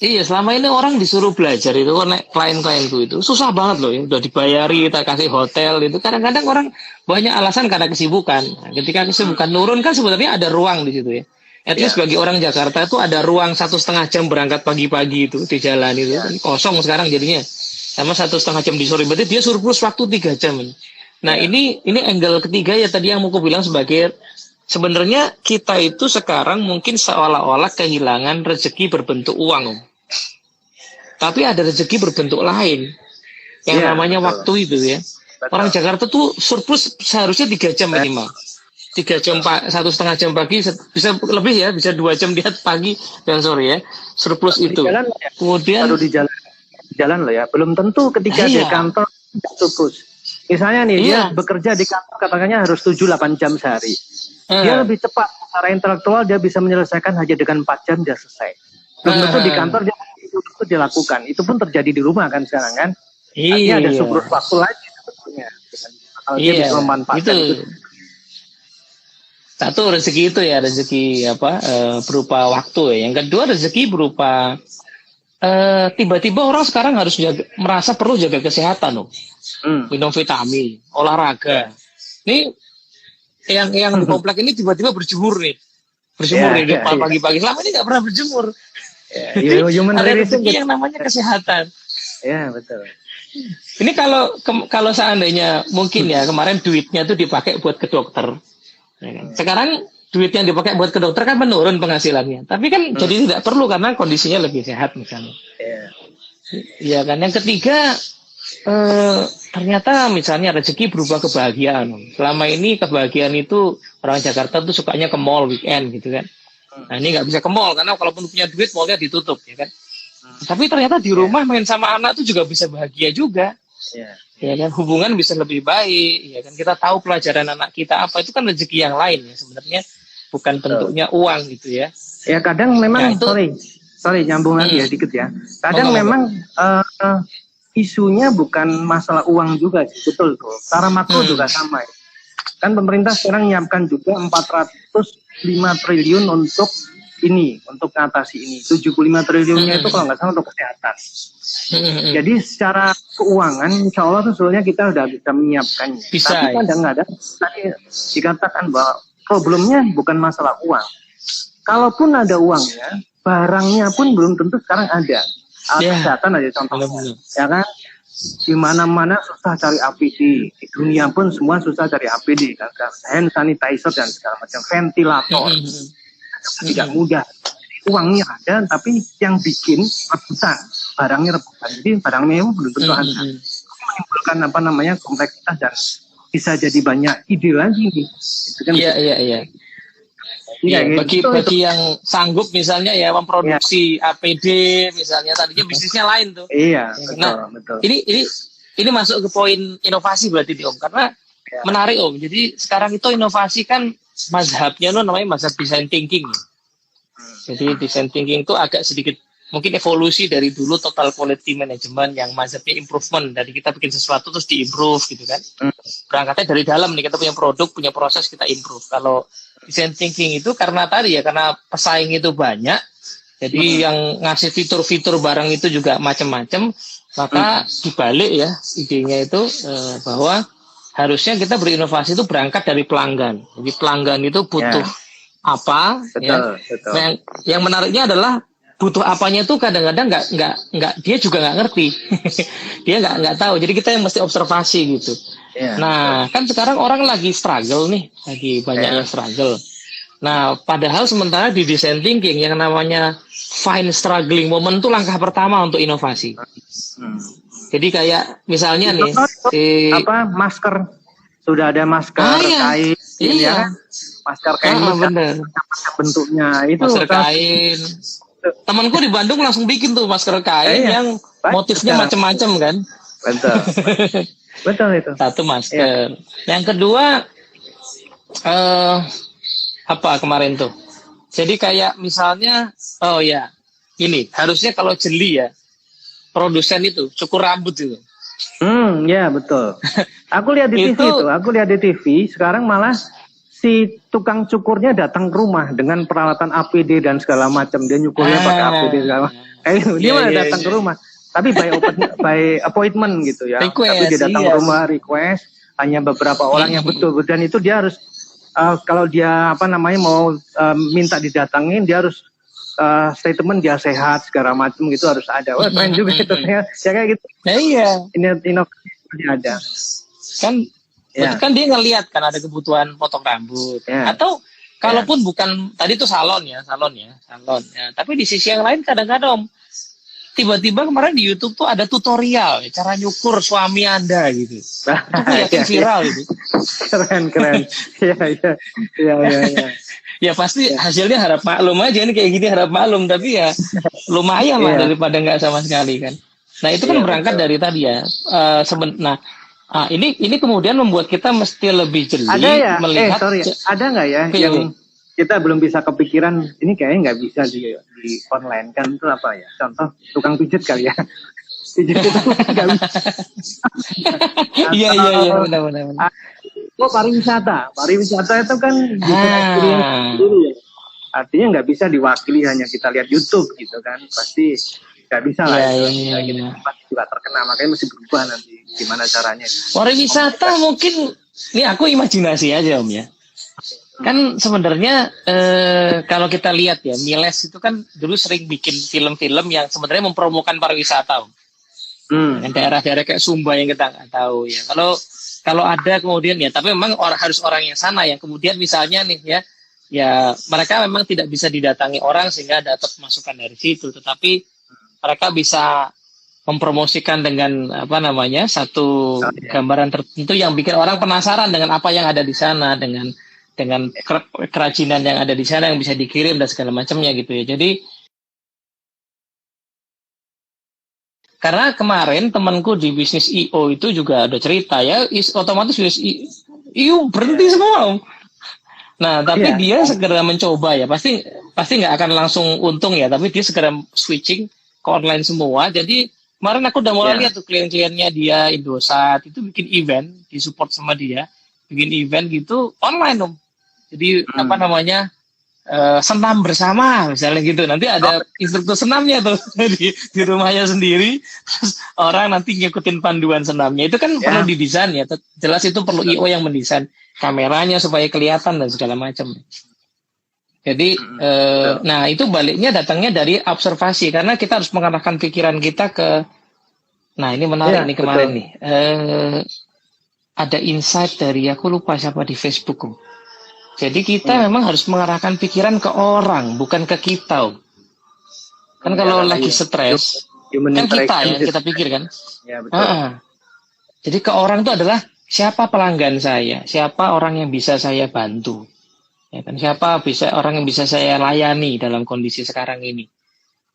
Jadi selama ini orang disuruh belajar itu, klien-klienku itu susah banget loh ya, udah dibayari, kita kasih hotel itu, kadang-kadang orang banyak alasan karena kesibukan. Nah, ketika kesibukan turun kan sebenarnya ada ruang di situ ya. At least bagi orang Jakarta itu ada ruang 1,5 jam berangkat pagi-pagi itu di jalan itu, kosong sekarang jadinya. Sama 1,5 jam di sore, berarti dia surplus waktu 3 jam. Nah ini angle ketiga ya tadi yang mau aku bilang sebagai sebenarnya kita itu sekarang mungkin seolah-olah kehilangan rezeki berbentuk uang, Om. Tapi ada rezeki berbentuk lain yang namanya waktu itu ya. Orang Jakarta tuh surplus seharusnya 3 jam minimal. 3 jam, 1,5 jam pagi, bisa lebih ya, bisa 2 jam di pagi dan sore ya. Surplus itu. Kemudian baru di jalan loh ya. Belum tentu ketika di kantor surplus. Misalnya nih dia bekerja di kantor katakannya harus 7-8 jam sehari. Dia lebih cepat secara intelektual, dia bisa menyelesaikan hanya dengan 4 jam dia selesai. Belum tentu di kantor dia itu dilakukan. Itu pun terjadi di rumah kan sekarang kan. Artinya ada surplus waktu lagi sebetulnya. Kalau dia bisa memanfaatkan itu. Satu rezeki itu ya, rezeki berupa waktu ya. Yang kedua rezeki berupa tiba-tiba orang sekarang harus merasa perlu jaga kesehatan loh. Minum vitamin, olahraga. Ini yang di komplek ini tiba-tiba berjemur nih di pagi-pagi. Selama ini nggak pernah berjemur. Ada rezeki yang namanya kesehatan. Ya betul. Ini kalau seandainya mungkin ya kemarin duitnya tuh dipakai buat ke dokter. Sekarang duit yang dipakai buat ke dokter kan menurun penghasilannya. Tapi kan jadi tidak perlu karena kondisinya lebih sehat misalnya. Ya kan. Yang ketiga ternyata misalnya rezeki berubah kebahagiaan. Selama ini kebahagiaan itu orang Jakarta tuh sukanya ke mall weekend gitu kan. Nah ini nggak bisa ke mall karena kalaupun punya duit mallnya ditutup ya kan. Tapi ternyata di rumah main sama anak tuh juga bisa bahagia juga. Ya kan, hubungan bisa lebih baik. Ya kan, kita tahu pelajaran anak kita apa, itu kan rezeki yang lain ya sebenarnya, bukan bentuknya uang gitu ya. Ya kadang memang sorry nyambung lagi ya dikit ya. Kadang memang isunya bukan masalah uang juga, betul tuh. Secara makro juga sama. Ya. Kan pemerintah sekarang menyiapkan juga 405 triliun untuk mengatasi ini. 75 triliunnya itu kalau nggak salah untuk kesehatan. Jadi secara keuangan, insya Allah tuh sebenarnya kita udah bisa menyiapkannya. Tapi kadang-kadang tadi dikatakan bahwa problemnya bukan masalah uang. Kalaupun ada uangnya, barangnya pun belum tentu sekarang ada. Kesehatan aja contohnya, ya kan? Di mana-mana susah cari APD. Di dunia pun semua susah cari APD, kan? Hand sanitizer dan segala macam, ventilator. Tidak mudah. Uangnya ada, tapi yang bikin rebutan, barangnya rebutan. Jadi barangnya itu belum tentu ada. Menimbulkan kompleksitas dan bisa jadi banyak ide lagi nih. Itu kan bagi yang sanggup misalnya ya memproduksi APD misalnya, tadinya bisnisnya lain tuh. Betul. Ini masuk ke poin inovasi berarti Om, karena menarik Om. Jadi sekarang itu inovasi kan mazhabnya namanya mazhab design thinking. Jadi design thinking itu agak sedikit mungkin evolusi dari dulu total quality management yang mazhabnya improvement, dari kita bikin sesuatu terus diimprove gitu kan. Berangkatnya dari dalam nih, kita punya produk, punya proses, kita improve. Kalau design thinking itu karena pesaing itu banyak, jadi yang ngasih fitur-fitur barang itu juga macam-macam, maka dibalik ya idenya itu bahwa harusnya kita berinovasi itu berangkat dari pelanggan. Jadi pelanggan itu butuh apa? Betul. Yang menariknya adalah butuh apanya itu kadang-kadang nggak dia juga nggak ngerti. Dia nggak tahu. Jadi kita yang mesti observasi gitu. Nah, kan sekarang orang lagi struggle nih, lagi banyak yang struggle. Nah, padahal sementara di design thinking yang namanya find struggling moment itu langkah pertama untuk inovasi. Jadi kayak misalnya nih, masker, sudah ada masker kain, masker kain bentuknya itu masker kain. Temanku di Bandung langsung bikin tuh masker kain yang motifnya macam-macam kan. Betul itu. Satu masker. Yang kedua apa kemarin tuh? Jadi kayak misalnya ini harusnya kalau jeli ya produsen itu cukur rambut itu. Betul. Aku lihat di TV sekarang malah si tukang cukurnya datang ke rumah dengan peralatan APD dan segala macam, dia nyukurnya pakai APD segala macam. Dia malah datang ke rumah, tapi by appointment gitu ya. Tapi dia datang ke rumah request, hanya beberapa orang yang betul, dan itu dia harus kalau dia mau minta didatangin, dia harus statement dia sehat segala macam gitu harus ada. Wah keren juga itu ya kayak gitu. Inovasi ada. Kan dia ngelihat kan ada kebutuhan potong rambut atau Kalaupun bukan tadi itu salon ya. Ya, tapi di sisi yang lain kadang-kadang Om, tiba-tiba kemarin di YouTube tuh ada tutorial ya, cara nyukur suami Anda gitu. Itu aku yakin viral gitu. Keren. Iya. Ya pasti hasilnya harap maklum aja nih kayak gini harap maklum, tapi ya lumayan lah daripada nggak sama sekali kan. Nah itu kan berangkat dari tadi ya. Ini kemudian membuat kita mesti lebih jeli melihat. Ada nggak ya yang kita belum bisa kepikiran ini kayaknya nggak bisa di online kan itu apa ya? Contoh tukang pijet kali ya. Pijet itu nggak bisa. Iya benar. Pariwisata itu kan bisa experience dulu ya. Artinya nggak bisa diwakili hanya kita lihat YouTube gitu kan, pasti nggak bisa lah. Kita pasti juga terkena, makanya mesti berubah nanti gimana caranya. Pariwisata mungkin, ini aku imajinasi aja Om ya. Kan sebenarnya kalau kita lihat ya, Miles itu kan dulu sering bikin film-film yang sebenarnya mempromokan pariwisata Om. Yang daerah-daerah kayak Sumba yang kita nggak tahu ya. Kalau ada kemudian ya, tapi memang harus orang yang sana yang kemudian misalnya nih ya mereka memang tidak bisa didatangi orang sehingga dapat masukan dari situ, tetapi mereka bisa mempromosikan dengan satu gambaran tertentu yang bikin orang penasaran dengan apa yang ada di sana, dengan kerajinan yang ada di sana yang bisa dikirim dan segala macamnya gitu ya. Jadi karena kemarin temanku di bisnis IO itu juga ada cerita ya, otomatis bisnis IO berhenti semua. Nah, tapi dia segera mencoba ya, pasti nggak akan langsung untung ya, tapi dia segera switching ke online semua. Jadi kemarin aku udah mulai lihat tuh klien-kliennya dia Indosat itu bikin event, disupport sama dia, bikin event gitu online Om. Jadi senam bersama misalnya gitu, nanti ada instruktur senamnya tuh di rumahnya sendiri, terus orang nanti ngikutin panduan senamnya. Itu kan perlu didesain ya, jelas itu perlu IO yang mendesain kameranya supaya kelihatan dan segala macam. Jadi nah itu baliknya datangnya dari observasi, karena kita harus mengarahkan pikiran kita ke, nah ini menarik nih kemarin nih ada insight dari aku lupa siapa di Facebook. Jadi kita memang harus mengarahkan pikiran ke orang, bukan ke kita. Kan kalau lagi stres, kan kita yang kita pikir kan. Ya, betul. Jadi ke orang itu adalah siapa pelanggan saya, siapa orang yang bisa saya bantu, ya kan? Siapa orang yang bisa saya layani dalam kondisi sekarang ini,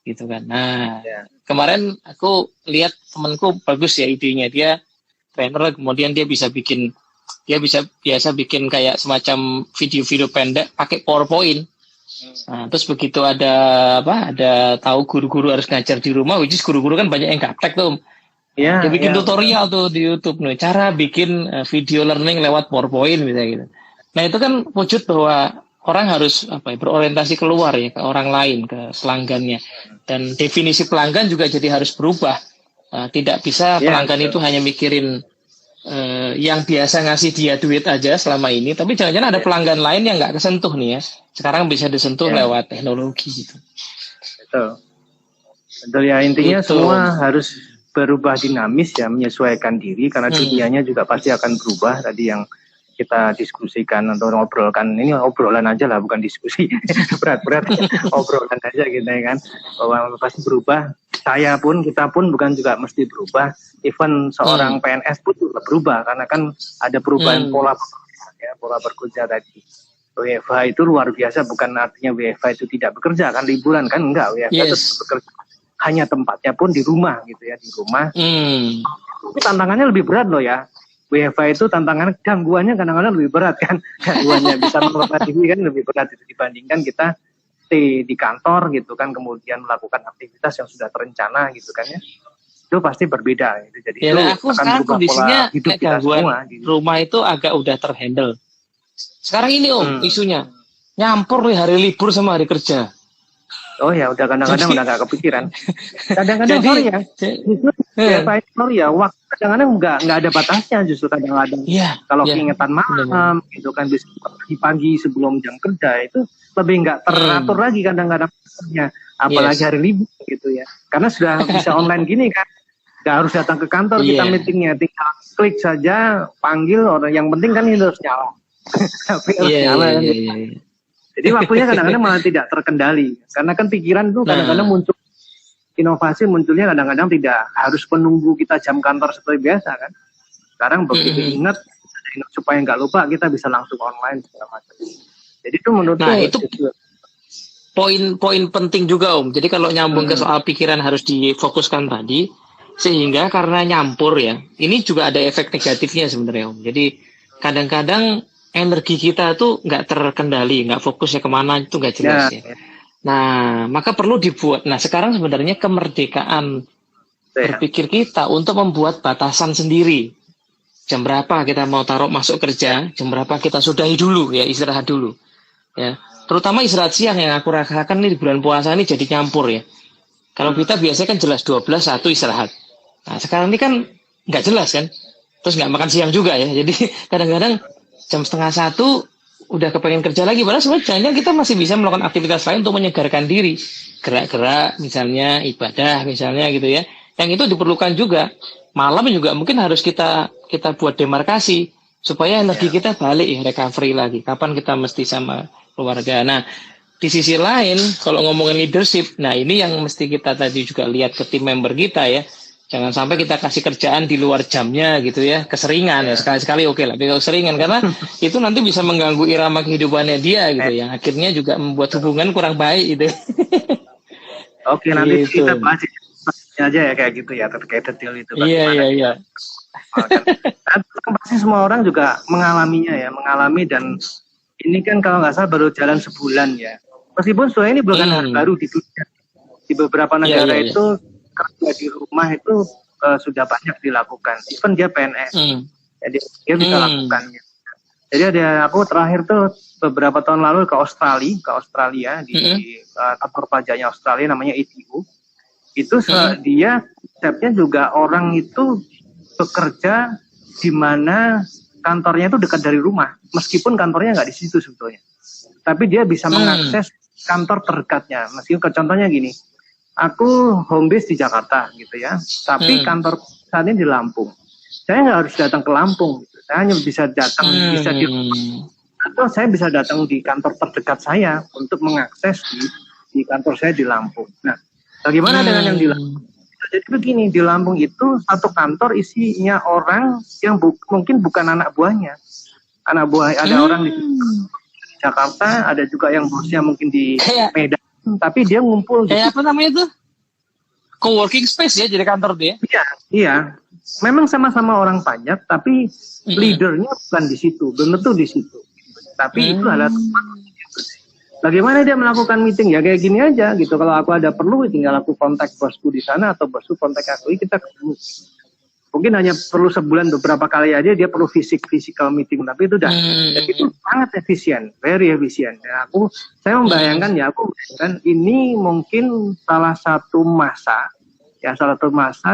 gitu kan. Nah, kemarin aku lihat temanku bagus ya idenya, dia trainer, kemudian dia biasa bikin kayak semacam video-video pendek pakai PowerPoint. Nah, terus begitu ada tahu guru-guru harus ngajar di rumah, which is guru-guru kan banyak yang gaptek tuh. Dia bikin tutorial tuh di YouTube nih, cara bikin video learning lewat PowerPoint misalnya gitu. Nah, itu kan wujud bahwa orang harus berorientasi keluar ya, ke orang lain, ke pelanggannya. Dan definisi pelanggan juga jadi harus berubah. Tidak bisa pelanggan itu hanya mikirin yang biasa ngasih dia duit aja selama ini, tapi jangan-jangan ada pelanggan lain yang nggak kesentuh nih ya. Sekarang bisa disentuh lewat teknologi gitu. Betul ya, intinya semua harus berubah dinamis ya, menyesuaikan diri karena dunianya juga pasti akan berubah. Tadi yang kita diskusikan atau ngobrolkan, ini obrolan aja lah, bukan diskusi berat-berat, obrolan aja gitu ya kan, bahwa pasti berubah. Kita pun bukan juga mesti berubah, even seorang PNS pun juga berubah, karena kan ada perubahan pola bekerja tadi. WFH itu luar biasa, bukan artinya WFH itu tidak bekerja, kan liburan kan, enggak, WFH tetap bekerja, hanya tempatnya pun di rumah gitu ya, di rumah. Itu tantangannya lebih berat loh ya. WFH itu tantangannya, gangguannya kadang-kadang lebih berat kan, gangguannya bisa melakukan TV kan lebih berat itu dibandingkan kita stay di kantor gitu kan, kemudian melakukan aktivitas yang sudah terencana gitu kan ya, itu pasti berbeda gitu. Jadi ya, itu aku akan sekarang berubah kondisinya pola hidup kita semua gitu. Rumah itu agak udah terhandle sekarang ini isunya nyampur nih hari libur sama hari kerja. Oh ya, udah kadang-kadang udah nggak kepikiran. Kadang-kadang sorry ya, waktu kadang-kadang nggak ada batasnya, justru kadang-kadang kalau keingetan malam gitu kan, pagi sebelum jam kerja itu lebih nggak teratur lagi kadang-kadang, apalagi hari libur gitu ya, karena sudah bisa online gini kan, nggak harus datang ke kantor kita meetingnya, tinggal klik saja, panggil orang, yang penting kan ini harus nyala. Tapi harus nyala kan. Jadi waktunya kadang-kadang malah tidak terkendali. Karena kan pikiran tuh kadang-kadang muncul, inovasi munculnya kadang-kadang tidak harus menunggu kita jam kantor seperti biasa kan. Sekarang begitu ingat, supaya nggak lupa kita bisa langsung online segala macam. Jadi itu menurutku itu poin penting juga Om. Jadi kalau nyambung ke soal pikiran harus difokuskan tadi, sehingga karena nyampur ya, ini juga ada efek negatifnya sebenarnya Om. Jadi kadang-kadang energi kita tuh nggak terkendali, nggak fokusnya kemana itu nggak jelas ya. Nah, maka perlu dibuat. Nah, sekarang sebenarnya kemerdekaan berpikir kita untuk membuat batasan sendiri. Jam berapa kita mau taruh masuk kerja, jam berapa kita sudahi dulu ya, istirahat dulu. Ya, terutama istirahat siang yang aku rasakan nih di bulan puasa ini jadi nyampur ya. Kalau kita biasanya kan jelas 12 1 istirahat. Nah, sekarang ini kan nggak jelas kan. Terus nggak makan siang juga ya. Jadi kadang-kadang jam setengah 1 udah kepengen kerja lagi. Padahal sebenarnya kita masih bisa melakukan aktivitas lain untuk menyegarkan diri. Gerak-gerak misalnya, ibadah misalnya gitu ya. Yang itu diperlukan juga. Malam juga mungkin harus kita buat demarkasi supaya energi kita balik ya, recovery lagi. Kapan kita mesti sama keluarga. Nah, di sisi lain kalau ngomongin leadership, nah ini yang mesti kita tadi juga lihat ke tim member kita ya. Jangan sampai kita kasih kerjaan di luar jamnya gitu ya, keseringan ya, sekali-sekali oke lah, tapi keseringan karena itu nanti bisa mengganggu irama kehidupannya dia gitu ya. Akhirnya juga membuat hubungan kurang baik gitu. Oke, nanti gitu. Kita bahas aja ya kayak gitu ya, terkait detail itu. Iya. Pasti semua orang juga mengalami dan ini kan kalau nggak salah baru jalan sebulan ya. Meskipun sebenarnya ini bukan hal baru di dunia. Di beberapa negara itu kerja di rumah itu sudah banyak dilakukan. Even dia PNS, jadi dia bisa lakukannya. Jadi aku terakhir tuh beberapa tahun lalu ke Australia di kantor pajaknya Australia namanya ETU. Itu dia stepnya juga orang itu bekerja di mana kantornya itu dekat dari rumah, meskipun kantornya nggak di situ sebetulnya. Tapi dia bisa mengakses kantor terdekatnya. Meskipun contohnya gini, aku home base di Jakarta gitu ya, tapi kantor saat ini di Lampung. Saya nggak harus datang ke Lampung, gitu. Saya hanya bisa datang atau saya bisa datang di kantor terdekat saya untuk mengakses di kantor saya di Lampung. Nah, bagaimana dengan yang di Lampung? Jadi begini, di Lampung itu satu kantor isinya orang yang mungkin bukan anak buahnya. Anak buah ada orang di Jakarta, ada juga yang bosnya mungkin di Medan, tapi dia ngumpul. Kayak apa namanya tuh? Co-working space ya, jadi kantor dia. Iya. Memang sama-sama orang pajak, tapi leadernya bukan di situ, belum tentu di situ. Tapi itu adalah bagaimana dia melakukan meeting ya kayak gini aja gitu. Kalau aku ada perlu tinggal aku kontak bosku di sana atau bosku kontak aku, kita ketemu. Mungkin hanya perlu sebulan beberapa kali aja dia perlu physical meeting, tapi itu udah itu sangat efisien, very efisien. Ya, saya membayangkan ini mungkin salah satu masa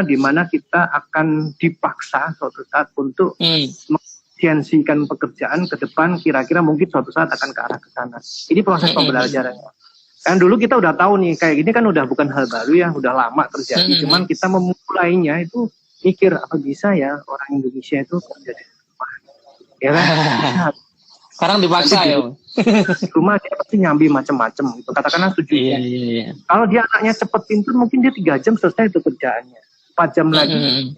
di mana kita akan dipaksa suatu saat untuk mengefisiensikan pekerjaan ke depan, kira-kira mungkin suatu saat akan ke arah ke sana. Ini proses pembelajaran. Kan dulu kita udah tahu nih, kayak gini kan udah bukan hal baru ya, udah lama terjadi. Cuman kita memulainya itu mikir apa bisa ya orang Indonesia itu kerja di rumah. Ya kan? Sekarang dipaksa ya. Di rumah dia pasti nyambi macam-macam gitu. Katakanlah 7 jam. Iya. Kalau dia anaknya cepet pintar, mungkin dia 3 jam selesai itu kerjaannya. 4 jam lagi.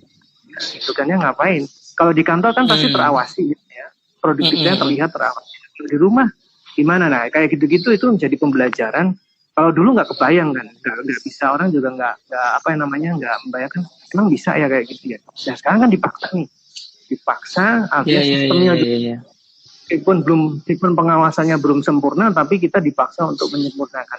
Itu kan ya ngapain? Kalau di kantor kan pasti terawasi gitu ya. Produktifnya terlihat terawasi. Di rumah gimana? Nah, kayak gitu-gitu itu menjadi pembelajaran. Kalau dulu nggak kebayang kan, nggak bisa, orang juga nggak nggak membayangkan, emang bisa ya kayak gitu ya. Nah sekarang kan dipaksa, artinya sistemnya meskipun pengawasannya belum sempurna, tapi kita dipaksa untuk menyempurnakan.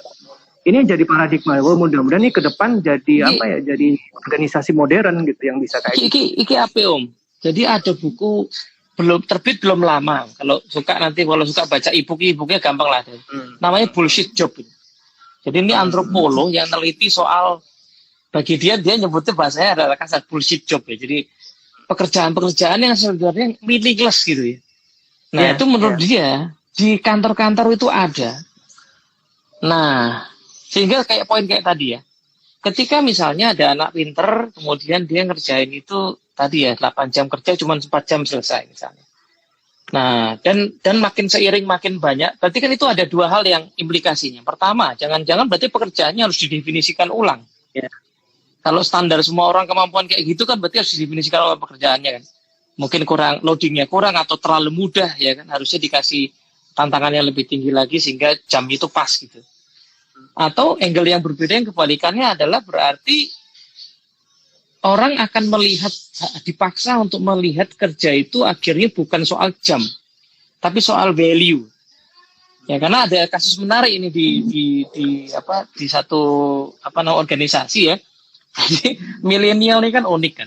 Ini jadi paradigma. Mudah-mudahan ini ke depan jadi jadi organisasi modern gitu yang bisa kayak gitu. Iki apa Om? Jadi ada buku belum terbit belum lama. Kalau suka baca e-booknya gampang lah. Namanya Bullshit Job. Jadi ini antropolog yang neliti soal, bagi dia nyebutnya bahasanya adalah kasar bullshit job ya. Jadi pekerjaan-pekerjaan yang sebenarnya meaningless gitu ya. Nah itu menurut dia di kantor-kantor itu ada. Nah sehingga kayak poin kayak tadi ya. Ketika misalnya ada anak pinter, kemudian dia ngerjain itu tadi ya 8 jam kerja cuma 4 jam selesai misalnya. Nah, dan makin seiring makin banyak, berarti kan itu ada dua hal yang implikasinya. Pertama, jangan-jangan berarti pekerjaannya harus didefinisikan ulang. Ya. Kalau standar semua orang kemampuan kayak gitu kan berarti harus didefinisikan ulang pekerjaannya kan. Mungkin kurang, loadingnya kurang atau terlalu mudah ya kan, harusnya dikasih tantangannya lebih tinggi lagi sehingga jam itu pas gitu. Atau angle yang berbeda yang kebalikannya adalah berarti orang akan melihat, dipaksa untuk melihat kerja itu akhirnya bukan soal jam, tapi soal value. Ya, karena ada kasus menarik ini di satu organisasi ya. Jadi milenial ini kan unik kan.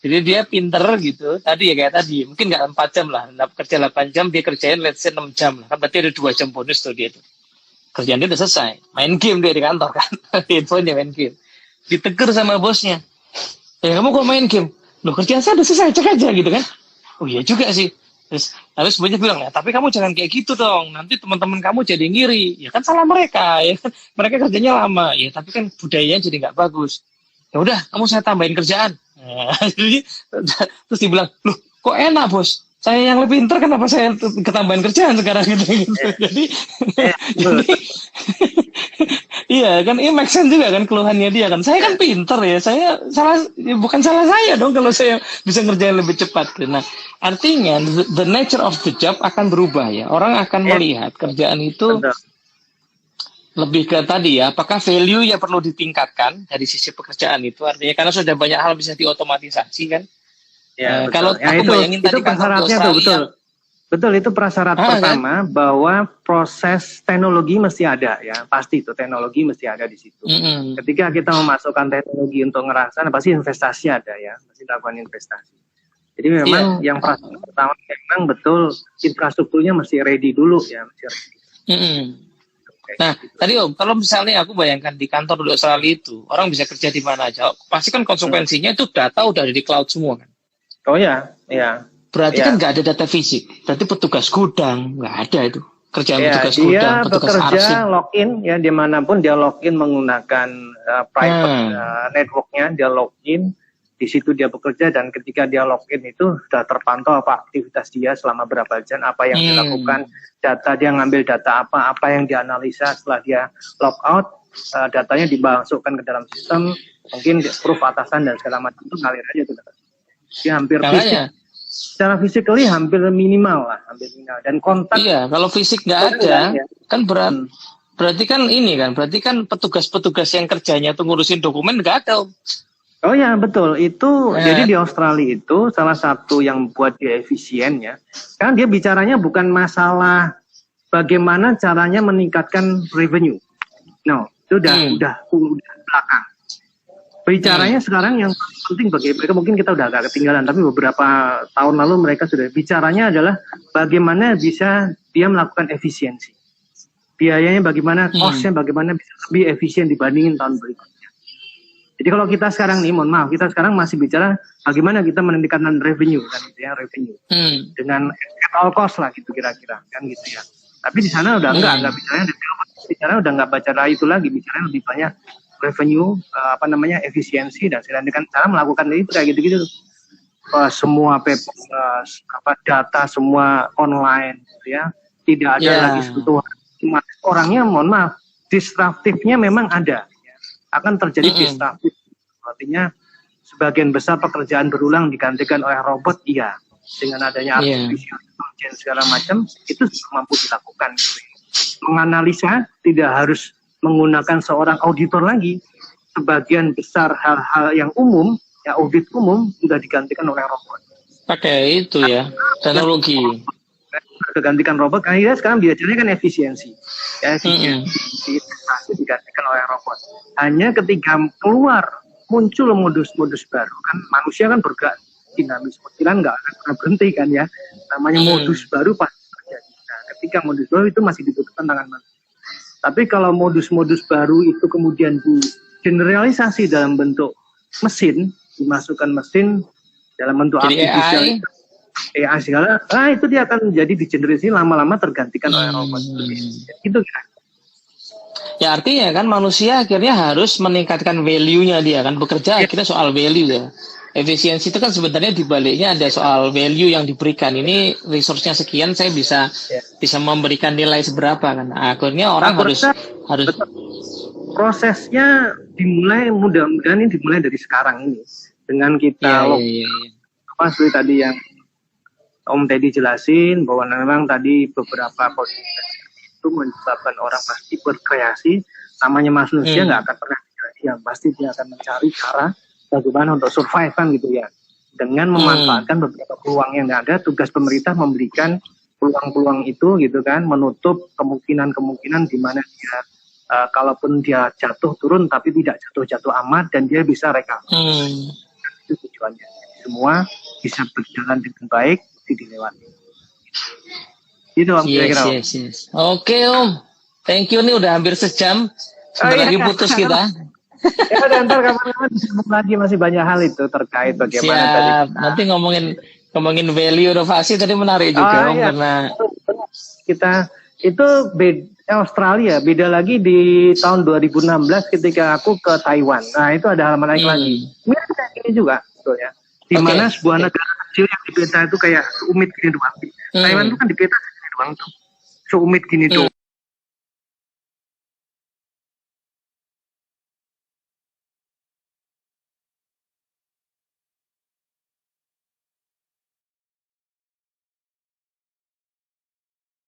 Jadi dia pinter gitu. Tadi ya kayak tadi, mungkin nggak 4 jam lah, kerja 8 jam dia kerjain let's say 6 jam lah. Kan berarti ada 2 jam bonus tuh dia tuh. Kerjaan dia udah selesai. Main game dia di kantor kan. Handphone main game. Ditegur sama bosnya. Ya kamu kok main game? Loh kerjaan saya udah selesai, cek aja gitu kan. Oh iya juga sih. Terus semuanya bilang, ya tapi kamu jangan kayak gitu dong. Nanti teman-teman kamu jadi ngiri. Ya kan salah mereka. Ya kan? Mereka kerjanya lama. Ya tapi kan budayanya jadi nggak bagus. Ya udah, kamu saya tambahin kerjaan. Nah, jadi, terus dibilang, loh kok enak bos? Saya yang lebih pintar, kenapa saya ketambahan kerjaan sekarang gitu. Jadi iya kan, ini make sense juga kan keluhannya dia kan. Saya kan pinter ya, saya bukan salah saya dong kalau saya bisa ngerjain lebih cepat. Nah, artinya the nature of the job akan berubah ya. Orang akan melihat kerjaan itu lebih ke tadi ya, apakah value yang perlu ditingkatkan dari sisi pekerjaan itu, artinya karena sudah banyak hal bisa diotomatisasi kan. Ya, kalau aku bayangin itu tadi prasyaratnya tuh, betul itu prasyarat pertama kan? Bahwa proses teknologi mesti ada ya, pasti itu teknologi mesti ada di situ. Ketika kita memasukkan teknologi untuk ngerasa, pasti investasi ada ya, pasti lakukan investasi. Jadi memang yang prasyarat pertama memang betul infrastrukturnya mesti ready dulu ya, mesti ready. Nah, tadi Om, kalau misalnya aku bayangkan di kantor di Australia itu, orang bisa kerja di mana aja, pasti kan konsekuensinya itu data udah ada di cloud semua kan. Oh ya, ya. Berarti kan nggak ada data fisik. Berarti petugas gudang nggak ada itu. Kerjaan petugas dia gudang, petugas bekerja arsip. Login ya dimanapun dia login menggunakan private networknya, dia login di situ dia bekerja dan ketika dia login itu sudah terpantau apa aktivitas dia selama berapa jam, apa yang dilakukan, data dia ngambil data apa yang dianalisa setelah dia log out, datanya dimasukkan ke dalam sistem, mungkin proof atasan dan segala macam itu ngalir aja tuh. Dia hampir fisik, secara physically hampir minimal dan kontak. Iya, kalau fisik nggak ada, kan berarti kan ini kan, berarti kan petugas-petugas yang kerjanya tuh ngurusin dokumen nggak ada. Oh ya betul itu. Jadi di Australia itu salah satu yang buat dia efisien ya. Kan dia bicaranya bukan masalah bagaimana caranya meningkatkan revenue. No, itu udah belakang. Bicaranya sekarang yang penting bagi mereka, mungkin kita udah agak ketinggalan, tapi beberapa tahun lalu mereka sudah bicaranya adalah bagaimana bisa dia melakukan efisiensi. Biayanya bagaimana, cost-nya bagaimana bisa lebih efisien dibandingin tahun berikutnya. Jadi kalau kita sekarang nih, mohon maaf, kita sekarang masih bicara bagaimana kita meningkatkan revenue kan gitu ya, revenue dengan at all cost lah gitu kira-kira kan gitu ya. Tapi di sana udah enggak bicara udah enggak baca itu lagi, bicara lebih banyak revenue, efisiensi dan sedangkan kan cara melakukan itu kayak gitu-gitu. Semua data semua online gitu ya, tidak ada lagi sentuhan. Orangnya mohon maaf, disruptifnya memang ada. Akan terjadi disruptif. Artinya sebagian besar pekerjaan berulang digantikan oleh robot, iya. Dengan adanya artificial intelligence segala macam, itu mampu dilakukan. Menganalisa tidak harus menggunakan seorang auditor lagi. Sebagian besar hal-hal yang umum, ya audit umum, sudah digantikan oleh robot. Pakai itu ya, teknologi. Kegantikan robot, karena sekarang biasanya kan efisiensi. Ya, efisiensi digantikan oleh robot. Hanya ketika keluar muncul modus-modus baru, kan manusia kan bergerak dinamis, pikiran nggak akan pernah berhenti kan ya. Namanya modus baru pasti terjadi. Nah, ketika modus baru itu masih dibutuhkan tangan manusia. Tapi kalau modus-modus baru itu kemudian digeneralisasi dalam bentuk mesin, dimasukkan mesin dalam bentuk artificial AI segala, itu dia akan jadi digenerasi lama-lama tergantikan oleh robot. Itu kan. Ya artinya kan manusia akhirnya harus meningkatkan value-nya dia kan, bekerja akhirnya soal value ya. efisiensi itu kan sebenarnya di baliknya ada soal value yang diberikan. Ini resource-nya sekian, saya bisa memberikan nilai seberapa kan. Akhirnya orang harus prosesnya dimulai, mudah-mudahan ini dimulai dari sekarang ini dengan kita apa seperti tadi yang Om Teddy jelasin bahwa memang tadi beberapa kondisi itu menyebabkan orang pasti berkreasi. Namanya manusia nggak akan pernah diam, pasti dia akan mencari cara bagaimana untuk survive kan gitu ya. Dengan memanfaatkan beberapa peluang yang ada, tugas pemerintah memberikan peluang-peluang itu gitu kan, menutup kemungkinan-kemungkinan di mana dia kalaupun dia jatuh turun tapi tidak jatuh-jatuh amat dan dia bisa recover. Itu tujuannya. Semua bisa berjalan dengan baik, dilewati. Gitu Om, kira-kira. Yes. Oke Om, thank you nih udah hampir sejam. Sebentar lagi putus kita. Ya udah, ntar kapan-kapan disambung lagi, masih banyak hal itu terkait bagaimana tadi. Nanti ngomongin value inovasi tadi menarik juga Om, karena kita itu Australia beda lagi di tahun 2016 ketika aku ke Taiwan. Nah itu ada hal menarik lagi. Mirip kayak gini juga sebetulnya. Di mana sebuah negara kecil yang dipeta itu kayak seumit gini doang. Taiwan itu kan dipeta segini doang tuh. Seumit gini doang.